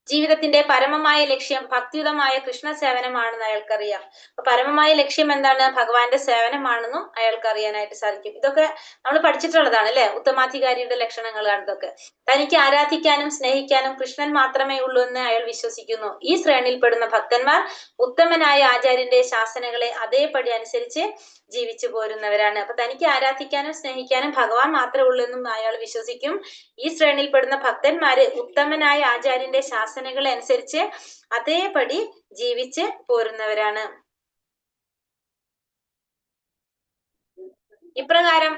ജീവിതത്തിന്റെ പരമമായ ലക്ഷ്യം ഭക്തിയുതമായ കൃഷ്ണ സേവനമാണെന്ന് അയാൾക്കറിയാം. അപ്പൊ പരമമായ ലക്ഷ്യം എന്താണ്? ഭഗവാന്റെ സേവനമാണെന്നും അയാൾക്ക് അറിയാനായിട്ട് സാധിക്കും. ഇതൊക്കെ നമ്മൾ പഠിച്ചിട്ടുള്ളതാണ് അല്ലെ, ഉത്തമാധികാരിയുടെ ലക്ഷണങ്ങളാണ് ഇതൊക്കെ. തനിക്ക് ആരാധിക്കാനും സ്നേഹിക്കാനും കൃഷ്ണൻ മാത്രമേ ഉള്ളൂ എന്ന് അയാൾ വിശ്വസിക്കുന്നു. ഈ ശ്രേണിയിൽപ്പെടുന്ന ഭക്തന്മാർ ഉത്തമനായ ആചാര്യന്റെ ശാസനകളെ അതേപടി അനുസരിച്ച് ജീവിച്ചു പോരുന്നവരാണ്. അപ്പൊ തനിക്ക് ആരാധിക്കാനും സ്നേഹിക്കാനും ഭഗവാൻ മാത്രമേ ഉള്ളൂ എന്നും അയാൾ വിശ്വസിക്കും. ഈ ശ്രേണിയിൽപ്പെടുന്ന ഭക്തന്മാര് ഉത്തമനായ ആചാര്യന്റെ ശാസനകളെ അനുസരിച്ച് അതേപടി ജീവിച്ച് പോരുന്നവരാണ്. ഇപ്രകാരം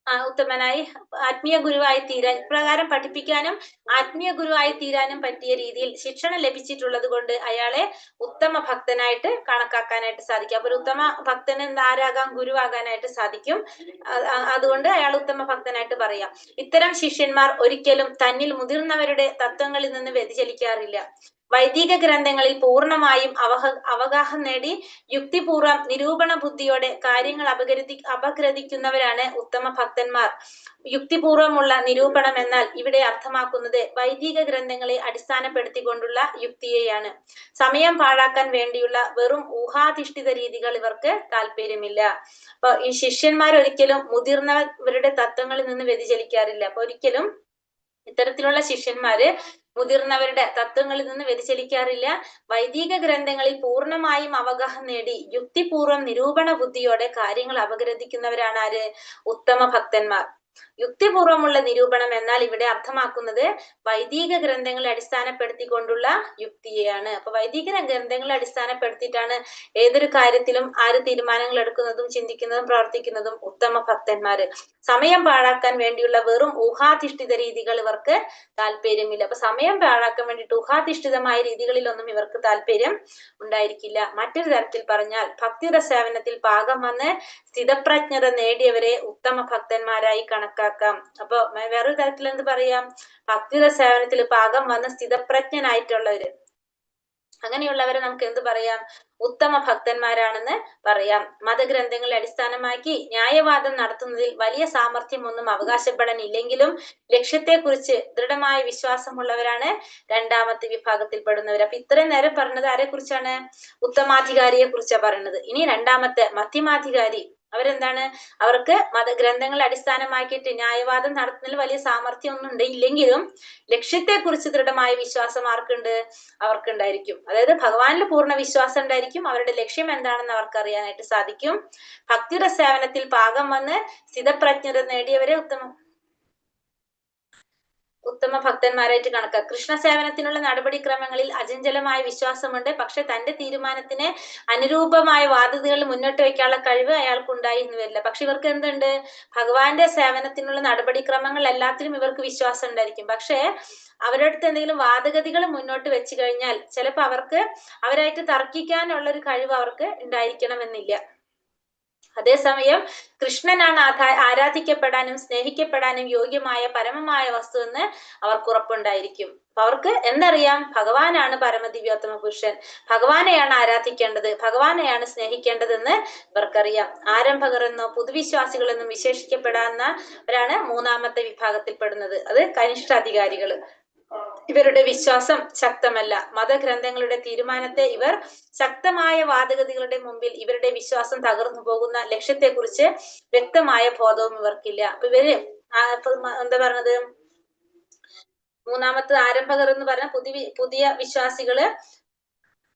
ഉത്തമനായി ആത്മീയ ഗുരുവായി തീരാൻ, ഇപ്രകാരം പഠിപ്പിക്കാനും ആത്മീയ ഗുരുവായി തീരാനും പറ്റിയ രീതിയിൽ ശിക്ഷണം ലഭിച്ചിട്ടുള്ളത് കൊണ്ട് അയാളെ ഉത്തമ ഭക്തനായിട്ട് കണക്കാക്കാനായിട്ട് സാധിക്കും. അപ്പൊ ഒരു ഉത്തമ ഭക്തന് ആരാകാം? ഗുരുവാകാനായിട്ട് സാധിക്കും. അതുകൊണ്ട് അയാൾ ഉത്തമ ഭക്തനായിട്ട് പറയാം. ഇത്തരം ശിഷ്യന്മാർ ഒരിക്കലും തന്നിൽ മുതിർന്നവരുടെ തത്വങ്ങളിൽ നിന്ന് വ്യതിചലിക്കാറില്ല. വൈദിക ഗ്രന്ഥങ്ങളിൽ പൂർണ്ണമായും അവഗാഹം നേടി യുക്തിപൂർവം നിരൂപണ ബുദ്ധിയോടെ കാര്യങ്ങൾ അപഗ്രഥിക്കുന്നവരാണ് ഉത്തമ ഭക്തന്മാർ. യുക്തിപൂർവമുള്ള നിരൂപണം എന്നാൽ ഇവിടെ അർത്ഥമാക്കുന്നത് വൈദിക ഗ്രന്ഥങ്ങളെ അടിസ്ഥാനപ്പെടുത്തിക്കൊണ്ടുള്ള യുക്തിയെയാണ്. സമയം പാഴാക്കാൻ വേണ്ടിയുള്ള വെറും ഊഹാധിഷ്ഠിത രീതികൾ ഇവർക്ക് താല്പര്യമില്ല. അപ്പൊ ഈ ശിഷ്യന്മാർ ഒരിക്കലും മുതിർന്നവരുടെ തത്വങ്ങളിൽ നിന്ന് വ്യതിചലിക്കാറില്ല. അപ്പൊ ഒരിക്കലും ഇത്തരത്തിലുള്ള ശിഷ്യന്മാര് മുതിർന്നവരുടെ തത്വങ്ങളിൽ നിന്ന് വ്യതിചലിക്കാറില്ല. വൈദിക ഗ്രന്ഥങ്ങളിൽ പൂർണ്ണമായും അവഗാഹം നേടി യുക്തിപൂർവം നിരൂപണ ബുദ്ധിയോടെ കാര്യങ്ങൾ അപഗ്രഥിക്കുന്നവരാണ് ആര്? ഉത്തമ ഭക്തന്മാർ. യുക്തിപൂർവമുള്ള നിരൂപണം എന്നാൽ ഇവിടെ അർത്ഥമാക്കുന്നത് വൈദിക ഗ്രന്ഥങ്ങളെ അടിസ്ഥാനപ്പെടുത്തിക്കൊണ്ടുള്ള യുക്തിയെയാണ്. അപ്പൊ വൈദിക ഗ്രന്ഥങ്ങളെ അടിസ്ഥാനപ്പെടുത്തിയിട്ടാണ് ഏതൊരു കാര്യത്തിലും ആര് തീരുമാനങ്ങൾ എടുക്കുന്നതും ചിന്തിക്കുന്നതും പ്രവർത്തിക്കുന്നതും? ഉത്തമ ഭക്തന്മാര്. സമയം പാഴാക്കാൻ വേണ്ടിയുള്ള വെറും ഊഹാധിഷ്ഠിത രീതികൾ ഇവർക്ക് താല്പര്യമില്ല. അപ്പൊ സമയം പാഴാക്കാൻ വേണ്ടിയിട്ട് ഊഹാധിഷ്ഠിതമായ രീതികളിലൊന്നും ഇവർക്ക് താല്പര്യം ഉണ്ടായിരിക്കില്ല. മറ്റൊരു തരത്തിൽ പറഞ്ഞാൽ ഭക്തിയുടെ സേവനത്തിൽ പാകം വന്ന് സ്ഥിതപ്രജ്ഞത നേടിയവരെ ഉത്തമ ഭക്തന്മാരായി കണക്കാക്കാം. അപ്പൊ വേറൊരു തരത്തിൽ എന്ത് പറയാം? ഭക്തിയുടെ സേവനത്തിൽ പാകം വന്ന് സ്ഥിതപ്രജ്ഞനായിട്ടുള്ളവര്, അങ്ങനെയുള്ളവരെ നമുക്ക് എന്ത് പറയാം? ഉത്തമ ഭക്തന്മാരാണെന്ന് പറയാം. മതഗ്രന്ഥങ്ങളെ അടിസ്ഥാനമാക്കി ന്യായവാദം നടത്തുന്നതിൽ വലിയ സാമർഥ്യമൊന്നും അവകാശപ്പെടാനില്ലെങ്കിലും ലക്ഷ്യത്തെക്കുറിച്ച് ദൃഢമായ വിശ്വാസമുള്ളവരാണ് രണ്ടാമത്തെ വിഭാഗത്തിൽപ്പെടുന്നവർ. അപ്പൊ ഇത്രയും നേരം പറഞ്ഞത് ആരെ കുറിച്ചാണ്? ഉത്തമാധികാരിയെ കുറിച്ചാണ് പറയുന്നത്. ഇനി രണ്ടാമത്തെ മധ്യമാധികാരി അവരെന്താണ്? അവർക്ക് മതഗ്രന്ഥങ്ങളെ അടിസ്ഥാനമാക്കിയിട്ട് ന്യായവാദം നടത്തുന്നതിൽ വലിയ സാമർഥ്യം ഒന്നും ഇല്ലെങ്കിലും ലക്ഷ്യത്തെക്കുറിച്ച് ദൃഢമായ വിശ്വാസം ആർക്കുണ്ട്? അവർക്കുണ്ടായിരിക്കും. അതായത് ഭഗവാനിൽ പൂർണ്ണ വിശ്വാസം ഉണ്ടായിരിക്കും. അവരുടെ ലക്ഷ്യം എന്താണെന്ന് അവർക്ക് അറിയാനായിട്ട് സാധിക്കും. ഭക്തിയുടെ സേവനത്തിൽ പാകം വന്ന് സ്ഥിതപ്രജ്ഞത നേടിയവരെ ഉത്തമ ഭക്തന്മാരായിട്ട് കണക്കാക്കാം. കൃഷ്ണസേവനത്തിനുള്ള നടപടിക്രമങ്ങളിൽ അചഞ്ചലമായ വിശ്വാസമുണ്ട്. പക്ഷെ തന്റെ തീരുമാനത്തിന് അനുരൂപമായ വാദതകൾ മുന്നോട്ട് വയ്ക്കാനുള്ള കഴിവ് അയാൾക്ക് ഉണ്ടായി എന്ന് വരില്ല. പക്ഷെ ഇവർക്ക് എന്തുണ്ട്? ഭഗവാന്റെ സേവനത്തിനുള്ള നടപടിക്രമങ്ങൾ എല്ലാത്തിലും ഇവർക്ക് വിശ്വാസം ഉണ്ടായിരിക്കും. പക്ഷെ അവരുടെ അടുത്ത് എന്തെങ്കിലും വാദഗതികൾ മുന്നോട്ട് വെച്ച് കഴിഞ്ഞാൽ ചിലപ്പോൾ അവർക്ക് അവരായിട്ട് തർക്കിക്കാനുള്ള ഒരു കഴിവ് അവർക്ക് ഉണ്ടായിരിക്കണമെന്നില്ല. അതേസമയം കൃഷ്ണനാണ് ആരാധിക്കപ്പെടാനും സ്നേഹിക്കപ്പെടാനും യോഗ്യമായ പരമമായ വസ്തു എന്ന് അവർക്ക് ഉറപ്പുണ്ടായിരിക്കും. അവർക്ക് എന്തറിയാം? ഭഗവാനാണ് പരമദിവ്യോത്തമ പുരുഷൻ, ഭഗവാനെയാണ് ആരാധിക്കേണ്ടത്, ഭഗവാനെയാണ് സ്നേഹിക്കേണ്ടതെന്ന് ഇവർക്കറിയാം. ആരംഭകർ എന്നോ പുതുവിശ്വാസികളെന്നും വിശേഷിക്കപ്പെടാവുന്നവരാണ് മൂന്നാമത്തെ വിഭാഗത്തിൽപ്പെടുന്നത്. അത് കനിഷ്ഠാധികാരികള്. ഇവരുടെ വിശ്വാസം ശക്തമല്ല. മതഗ്രന്ഥങ്ങളുടെ തീരുമാനത്തെ ഇവർ ശക്തമായ വാദഗതികളുടെ മുമ്പിൽ ഇവരുടെ വിശ്വാസം തകർന്നു പോകുന്ന ലക്ഷ്യത്തെക്കുറിച്ച് വ്യക്തമായ ബോധവും ഇവർക്കില്ല. അപ്പൊ ഇവര് എന്താ പറഞ്ഞത്? മൂന്നാമത്തെ ആരംഭകർ എന്ന് പറഞ്ഞ പുതിയ വിശ്വാസികള്,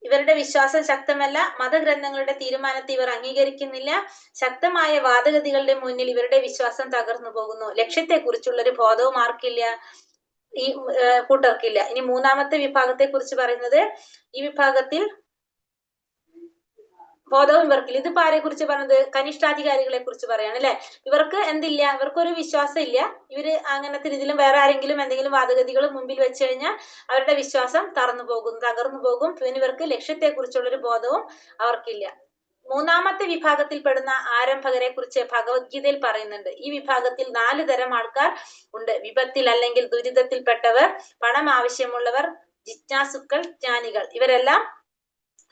ഇവരുടെ വിശ്വാസം ശക്തമല്ല. മതഗ്രന്ഥങ്ങളുടെ തീരുമാനത്തെ ഇവർ അംഗീകരിക്കുന്നില്ല. ശക്തമായ വാദഗതികളുടെ മുന്നിൽ ഇവരുടെ വിശ്വാസം തകർന്നു പോകുന്നു. ലക്ഷ്യത്തെക്കുറിച്ചുള്ള ഒരു ബോധവും ആർക്കില്ല? ഈ കൂട്ടർക്കില്ല. ഇനി മൂന്നാമത്തെ വിഭാഗത്തെ കുറിച്ച് പറയുന്നത്, ഈ വിഭാഗത്തിൽ ബോധവും ഇവർക്കില്ല. ഇതിപ്പോ ആരെ കുറിച്ച് പറഞ്ഞത്? കനിഷ്ഠാധികാരികളെ കുറിച്ച് പറയാണ് അല്ലെ. ഇവർക്ക് എന്തില്ല? ഇവർക്കൊരു വിശ്വാസം ഇല്ല. ഇവര് അങ്ങനത്തെ രീതിയിലും വേറെ ആരെങ്കിലും എന്തെങ്കിലും വാദഗതികൾ മുമ്പിൽ വെച്ച് കഴിഞ്ഞാൽ അവരുടെ വിശ്വാസം തകർന്നു പോകും. പിന്നെ ഇവർക്ക് ലക്ഷ്യത്തെ കുറിച്ചുള്ളൊരു ബോധവും അവർക്കില്ല. മൂന്നാമത്തെ വിഭാഗത്തിൽപ്പെടുന്ന ആരംഭകരെ കുറിച്ച് ഭഗവത്ഗീതയിൽ പറയുന്നുണ്ട്. ഈ വിഭാഗത്തിൽ 4 തരം ആൾക്കാർ ഉണ്ട്. വിപത്തിൽ അല്ലെങ്കിൽ ദുരിതത്തിൽപ്പെട്ടവർ, പണം ആവശ്യമുള്ളവർ, ജിജ്ഞാസുക്കൾ, ജ്ഞാനികൾ. ഇവരെല്ലാം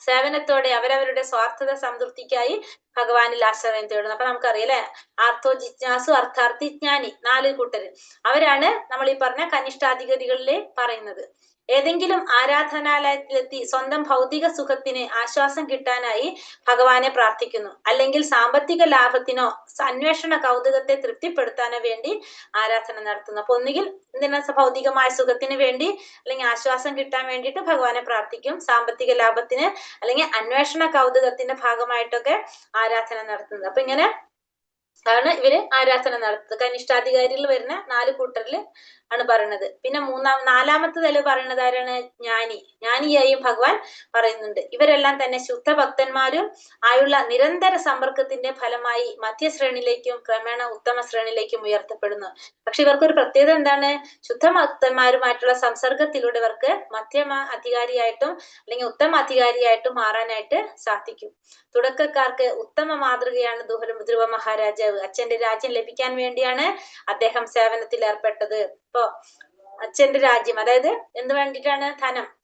സേവനത്തോടെ അവരവരുടെ സ്വാർത്ഥത സംതൃപ്തിക്കായി ഭഗവാനിൽ ആശ്രയം തേടുന്നു. അപ്പൊ നമുക്കറിയാം അല്ലെ, ആർത്തോ ജിജ്ഞാസു, അർത്ഥാർത്ഥി, ജ്ഞാനി, 4 കൂട്ടര്. അവരാണ് നമ്മൾ ഈ പറഞ്ഞ കനിഷ്ഠാധികാരികളിലെ പറയുന്നത്. ഏതെങ്കിലും ആരാധനാലയത്തിലെത്തി സ്വന്തം ഭൗതിക സുഖത്തിന് ആശ്വാസം കിട്ടാനായി ഭഗവാനെ പ്രാർത്ഥിക്കുന്നു, അല്ലെങ്കിൽ സാമ്പത്തിക ലാഭത്തിനോ അന്വേഷണ കൗതുകത്തെ തൃപ്തിപ്പെടുത്താനോ വേണ്ടി ആരാധന നടത്തുന്നു. അപ്പൊ ഒന്നുകിൽ എന്തിനാ? ഭൗതികമായ സുഖത്തിന് വേണ്ടി അല്ലെങ്കിൽ ആശ്വാസം കിട്ടാൻ വേണ്ടിയിട്ട് ഭഗവാനെ പ്രാർത്ഥിക്കും, സാമ്പത്തിക ലാഭത്തിന് അല്ലെങ്കിൽ അന്വേഷണ കൗതുകത്തിന്റെ ഭാഗമായിട്ടൊക്കെ ആരാധന നടത്തുന്നത്. അപ്പൊ ഇങ്ങനെ ആണ് ഇവര് ആരാധന നടത്തുന്നത്. കനിഷ്ഠാധികാരികൾ വരുന്ന 4 കൂട്ടരിൽ ആണ് പറയുന്നത്. പിന്നെ നാലാമത്തെ തെളിവ് പറയുന്നത് ആരാണ്? ജ്ഞാനിയായും ഭഗവാൻ പറയുന്നുണ്ട്. ഇവരെല്ലാം തന്നെ ശുദ്ധ ഭക്തന്മാരും ആയുള്ള നിരന്തര സമ്പർക്കത്തിന്റെ ഫലമായി മധ്യശ്രേണിയിലേക്കും ക്രമേണ ഉത്തമ ശ്രേണിയിലേക്കും ഉയർത്തപ്പെടുന്നു. പക്ഷെ ഇവർക്കൊരു പ്രത്യേകത എന്താണ്? ശുദ്ധ ഭക്തന്മാരുമായിട്ടുള്ള സംസർഗത്തിലൂടെ ഇവർക്ക് മധ്യമ അധികാരിയായിട്ടും അല്ലെങ്കിൽ ഉത്തമ അധികാരിയായിട്ടും മാറാനായിട്ട് സാധിക്കും. തുടക്കക്കാർക്ക് ഉത്തമ മാതൃകയാണ് ധ്രുവ മഹാരാജാവ്. അച്ഛന്റെ രാജ്യം ലഭിക്കാൻ വേണ്ടിയാണ് അദ്ദേഹം സേവനത്തിൽ ഏർപ്പെട്ടത്. ഇപ്പൊ അച്ഛന്റെ രാജ്യം, അതായത് എന്ത് വേണ്ടിയിട്ടാണ്?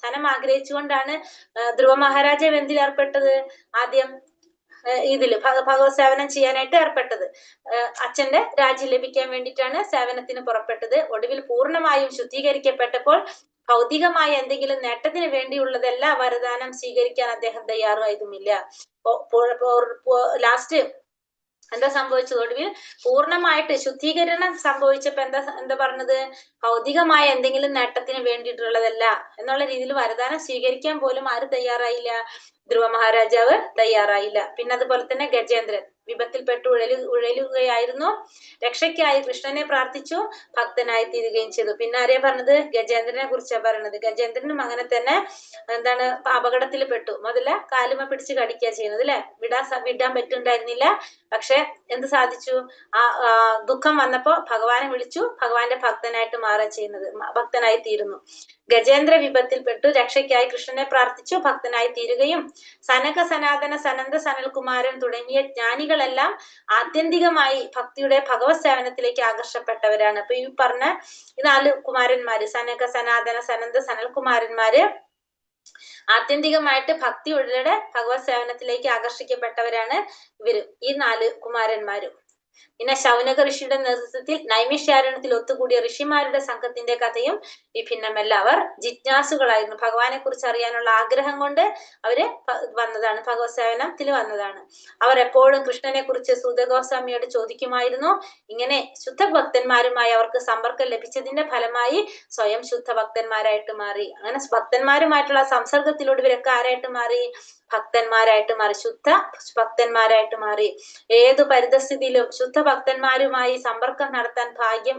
ധനം ആഗ്രഹിച്ചുകൊണ്ടാണ് ധ്രുവ മഹാരാജാവ് എന്തിൽ ഏർപ്പെട്ടത്? ആദ്യം ഇതില് ഭഗവത് സേവനം ചെയ്യാനായിട്ട് ഏർപ്പെട്ടത്. അച്ഛന്റെ രാജ്യം ലഭിക്കാൻ വേണ്ടിയിട്ടാണ് സേവനത്തിന് പുറപ്പെട്ടത്. ഒടുവിൽ പൂർണ്ണമായും ശുദ്ധീകരിക്കപ്പെട്ടപ്പോൾ ഭൗതികമായ എന്തെങ്കിലും നേട്ടത്തിന് വേണ്ടിയുള്ളതല്ല വരദാനം സ്വീകരിക്കാൻ അദ്ദേഹം തയ്യാറായതുമില്ല. ലാസ്റ്റ് എന്താ സംഭവിച്ചത്? ഒടുവിൽ പൂർണ്ണമായിട്ട് ശുദ്ധീകരണം സംഭവിച്ചപ്പോ എന്താ പറഞ്ഞത്? ഭൗതികമായ എന്തെങ്കിലും നേട്ടത്തിന് വേണ്ടിയിട്ടുള്ളതല്ല എന്നുള്ള രീതിയിൽ വരദാനം സ്വീകരിക്കാൻ പോലും ആര് തയ്യാറായില്ല? ധ്രുവ മഹാരാജാവ് തയ്യാറായില്ല. പിന്നെ അതുപോലെ തന്നെ ഗജേന്ദ്രൻ വിപത്തിൽപ്പെട്ട് ഉഴലുകയായിരുന്നു. രക്ഷയ്ക്കായി കൃഷ്ണനെ പ്രാർത്ഥിച്ചു, ഭക്തനായി തീരുകയും ചെയ്തു. പിന്നെ ആരെയാ പറഞ്ഞത്? ഗജേന്ദ്രനെ കുറിച്ചാണ് പറയുന്നത്. ഗജേന്ദ്രനും അങ്ങനെ തന്നെ എന്താണ് അപകടത്തിൽ പെട്ടു. മുതല കാലുമ പിടിച്ച് കടിക്കുക ചെയ്യുന്നത് അല്ലെ, വിടാൻ പറ്റുണ്ടായിരുന്നില്ല. പക്ഷെ എന്ത് സാധിച്ചു? ദുഃഖം വന്നപ്പോ ഭഗവാനെ വിളിച്ചു, ഭഗവാന്റെ ഭക്തനായിട്ട് മാറുക ചെയ്യുന്നത്, ഭക്തനായി തീരുന്നു. ഗജേന്ദ്ര വിപത്തിൽപ്പെട്ടു, രക്ഷയ്ക്കായി കൃഷ്ണനെ പ്രാർത്ഥിച്ചു, ഭക്തനായി തീരുകയും സനക സനാതന സനന്ദ സനൽകുമാരൻ തുടങ്ങിയ ജ്ഞാനികളെല്ലാം ആത്യന്തികമായി ഭക്തിയുടെ ഭഗവത് സേവനത്തിലേക്ക് ആകർഷപ്പെട്ടവരാണ്. അപ്പൊ ഈ പറഞ്ഞ ഈ 4 കുമാരന്മാര്, സനക സനാതന സനന്ദ സനൽകുമാരന്മാര് ആത്യന്തികമായിട്ട് ഭക്തിയുടെ ഭഗവത് സേവനത്തിലേക്ക് ആകർഷിക്കപ്പെട്ടവരാണ് ഇവര്, ഈ 4 കുമാരന്മാരും. പിന്നെ ശൗനക ഋഷിയുടെ നേതൃത്വത്തിൽ നൈമിഷ്യാരണ്യത്തിൽ ഒത്തുകൂടിയ ഋഷിമാരുടെ സംഘത്തിന്റെ കഥയും വിഭിന്നമല്ല. അവർ ജിജ്ഞാസുകളായിരുന്നു. ഭഗവാനെ കുറിച്ച് അറിയാനുള്ള ആഗ്രഹം കൊണ്ട് അവര് വന്നതാണ്, ഭഗവത് സേവനത്തിൽ വന്നതാണ്. അവർ എപ്പോഴും കൃഷ്ണനെ കുറിച്ച് സൂതഗോസ്വാമിയോട് ചോദിക്കുമായിരുന്നു. ഇങ്ങനെ ശുദ്ധ ഭക്തന്മാരുമായി അവർക്ക് സമ്പർക്കം ലഭിച്ചതിന്റെ ഫലമായി സ്വയം ശുദ്ധ ഭക്തന്മാരായിട്ട് മാറി. അങ്ങനെ ഭക്തന്മാരുമായിട്ടുള്ള സംസർഗത്തിലൂടെ ഇവരൊക്കെ ആരായിട്ട് മാറി? ഭക്തന്മാരായിട്ട് മാറി, ശുദ്ധ ഭക്തന്മാരായിട്ട് മാറി. ഏതു പരിതസ്ഥിതിയിലും ശുദ്ധ ഭക്തന്മാരുമായി സമ്പർക്കം നടത്താൻ ഭാഗ്യം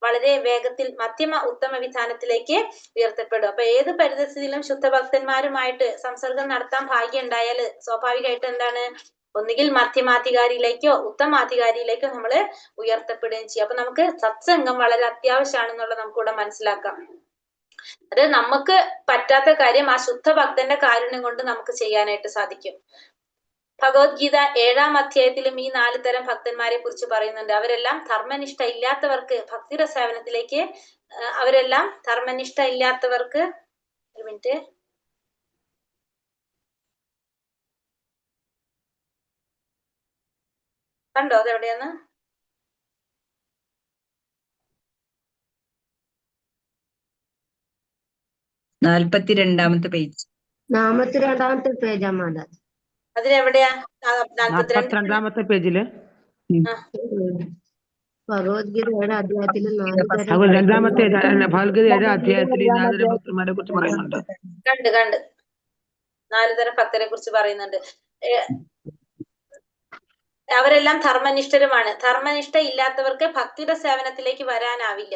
വളരെ വേഗത്തിൽ മധ്യമ ഉത്തമ വിധാനത്തിലേക്ക് ഉയർത്തപ്പെടും. അപ്പൊ ഏത് പരിതസ്ഥിതിയിലും ശുദ്ധ ഭക്തന്മാരുമായിട്ട് സംസർഗം നടത്താൻ ഭാഗ്യം ഉണ്ടായാല് സ്വാഭാവികമായിട്ട് എന്താണ്? ഒന്നുകിൽ മധ്യമാധികാരിയിലേക്കോ ഉത്തമാധികാരിയിലേക്കോ നമ്മള് ഉയർത്തപ്പെടുകയും ചെയ്യും. അപ്പൊ നമുക്ക് സത്സംഗം വളരെ അത്യാവശ്യമാണെന്നുള്ളത് നമുക്കിവിടെ മനസ്സിലാക്കാം. അത് നമുക്ക് പറ്റാത്ത കാര്യം ആ ശുദ്ധ ഭക്തന്റെ കാരുണ്യം കൊണ്ട് നമുക്ക് ചെയ്യാനായിട്ട് സാധിക്കും. ഭഗവത്ഗീത 7-ാം അധ്യായത്തിലും ഈ 4 തരം ഭക്തന്മാരെ കുറിച്ച് പറയുന്നുണ്ട്. അവരെല്ലാം ധർമ്മനിഷ്ഠ ഇല്ലാത്തവർക്ക് ഭക്തിയുടെ സേവനത്തിലേക്ക്, അവരെല്ലാം ധർമ്മനിഷ്ഠ ഇല്ലാത്തവർക്ക്, ഒരു മിനിറ്റ്, കണ്ടോ അതെവിടെയാന്ന്? നാൽപ്പത്തിരണ്ടാമത്തെ പേജ്. 42ാമത്തെ പേജാ മാതാജി. അതിലെവിടെയാ? 42ാമത്തെ പേജില് ഭഗവത്ഗീത 7 അധ്യായത്തിൽ 4 തരം 2ാമത്തെ ഭഗവത്ഗീത 7 അധ്യായത്തിൽ ഈ 4 തരം ഭക്തന്മാരെ കുറിച്ച് പറയുന്നുണ്ട്. കണ്ട് 4 തരം ഭക്തരെ കുറിച്ച് പറയുന്നുണ്ട്. അവരെല്ലാം ധർമ്മനിഷ്ഠരുമാണ്. ധർമ്മനിഷ്ഠ ഇല്ലാത്തവർക്ക് ഭക്തിയുടെ സേവനത്തിലേക്ക് വരാനാവില്ല.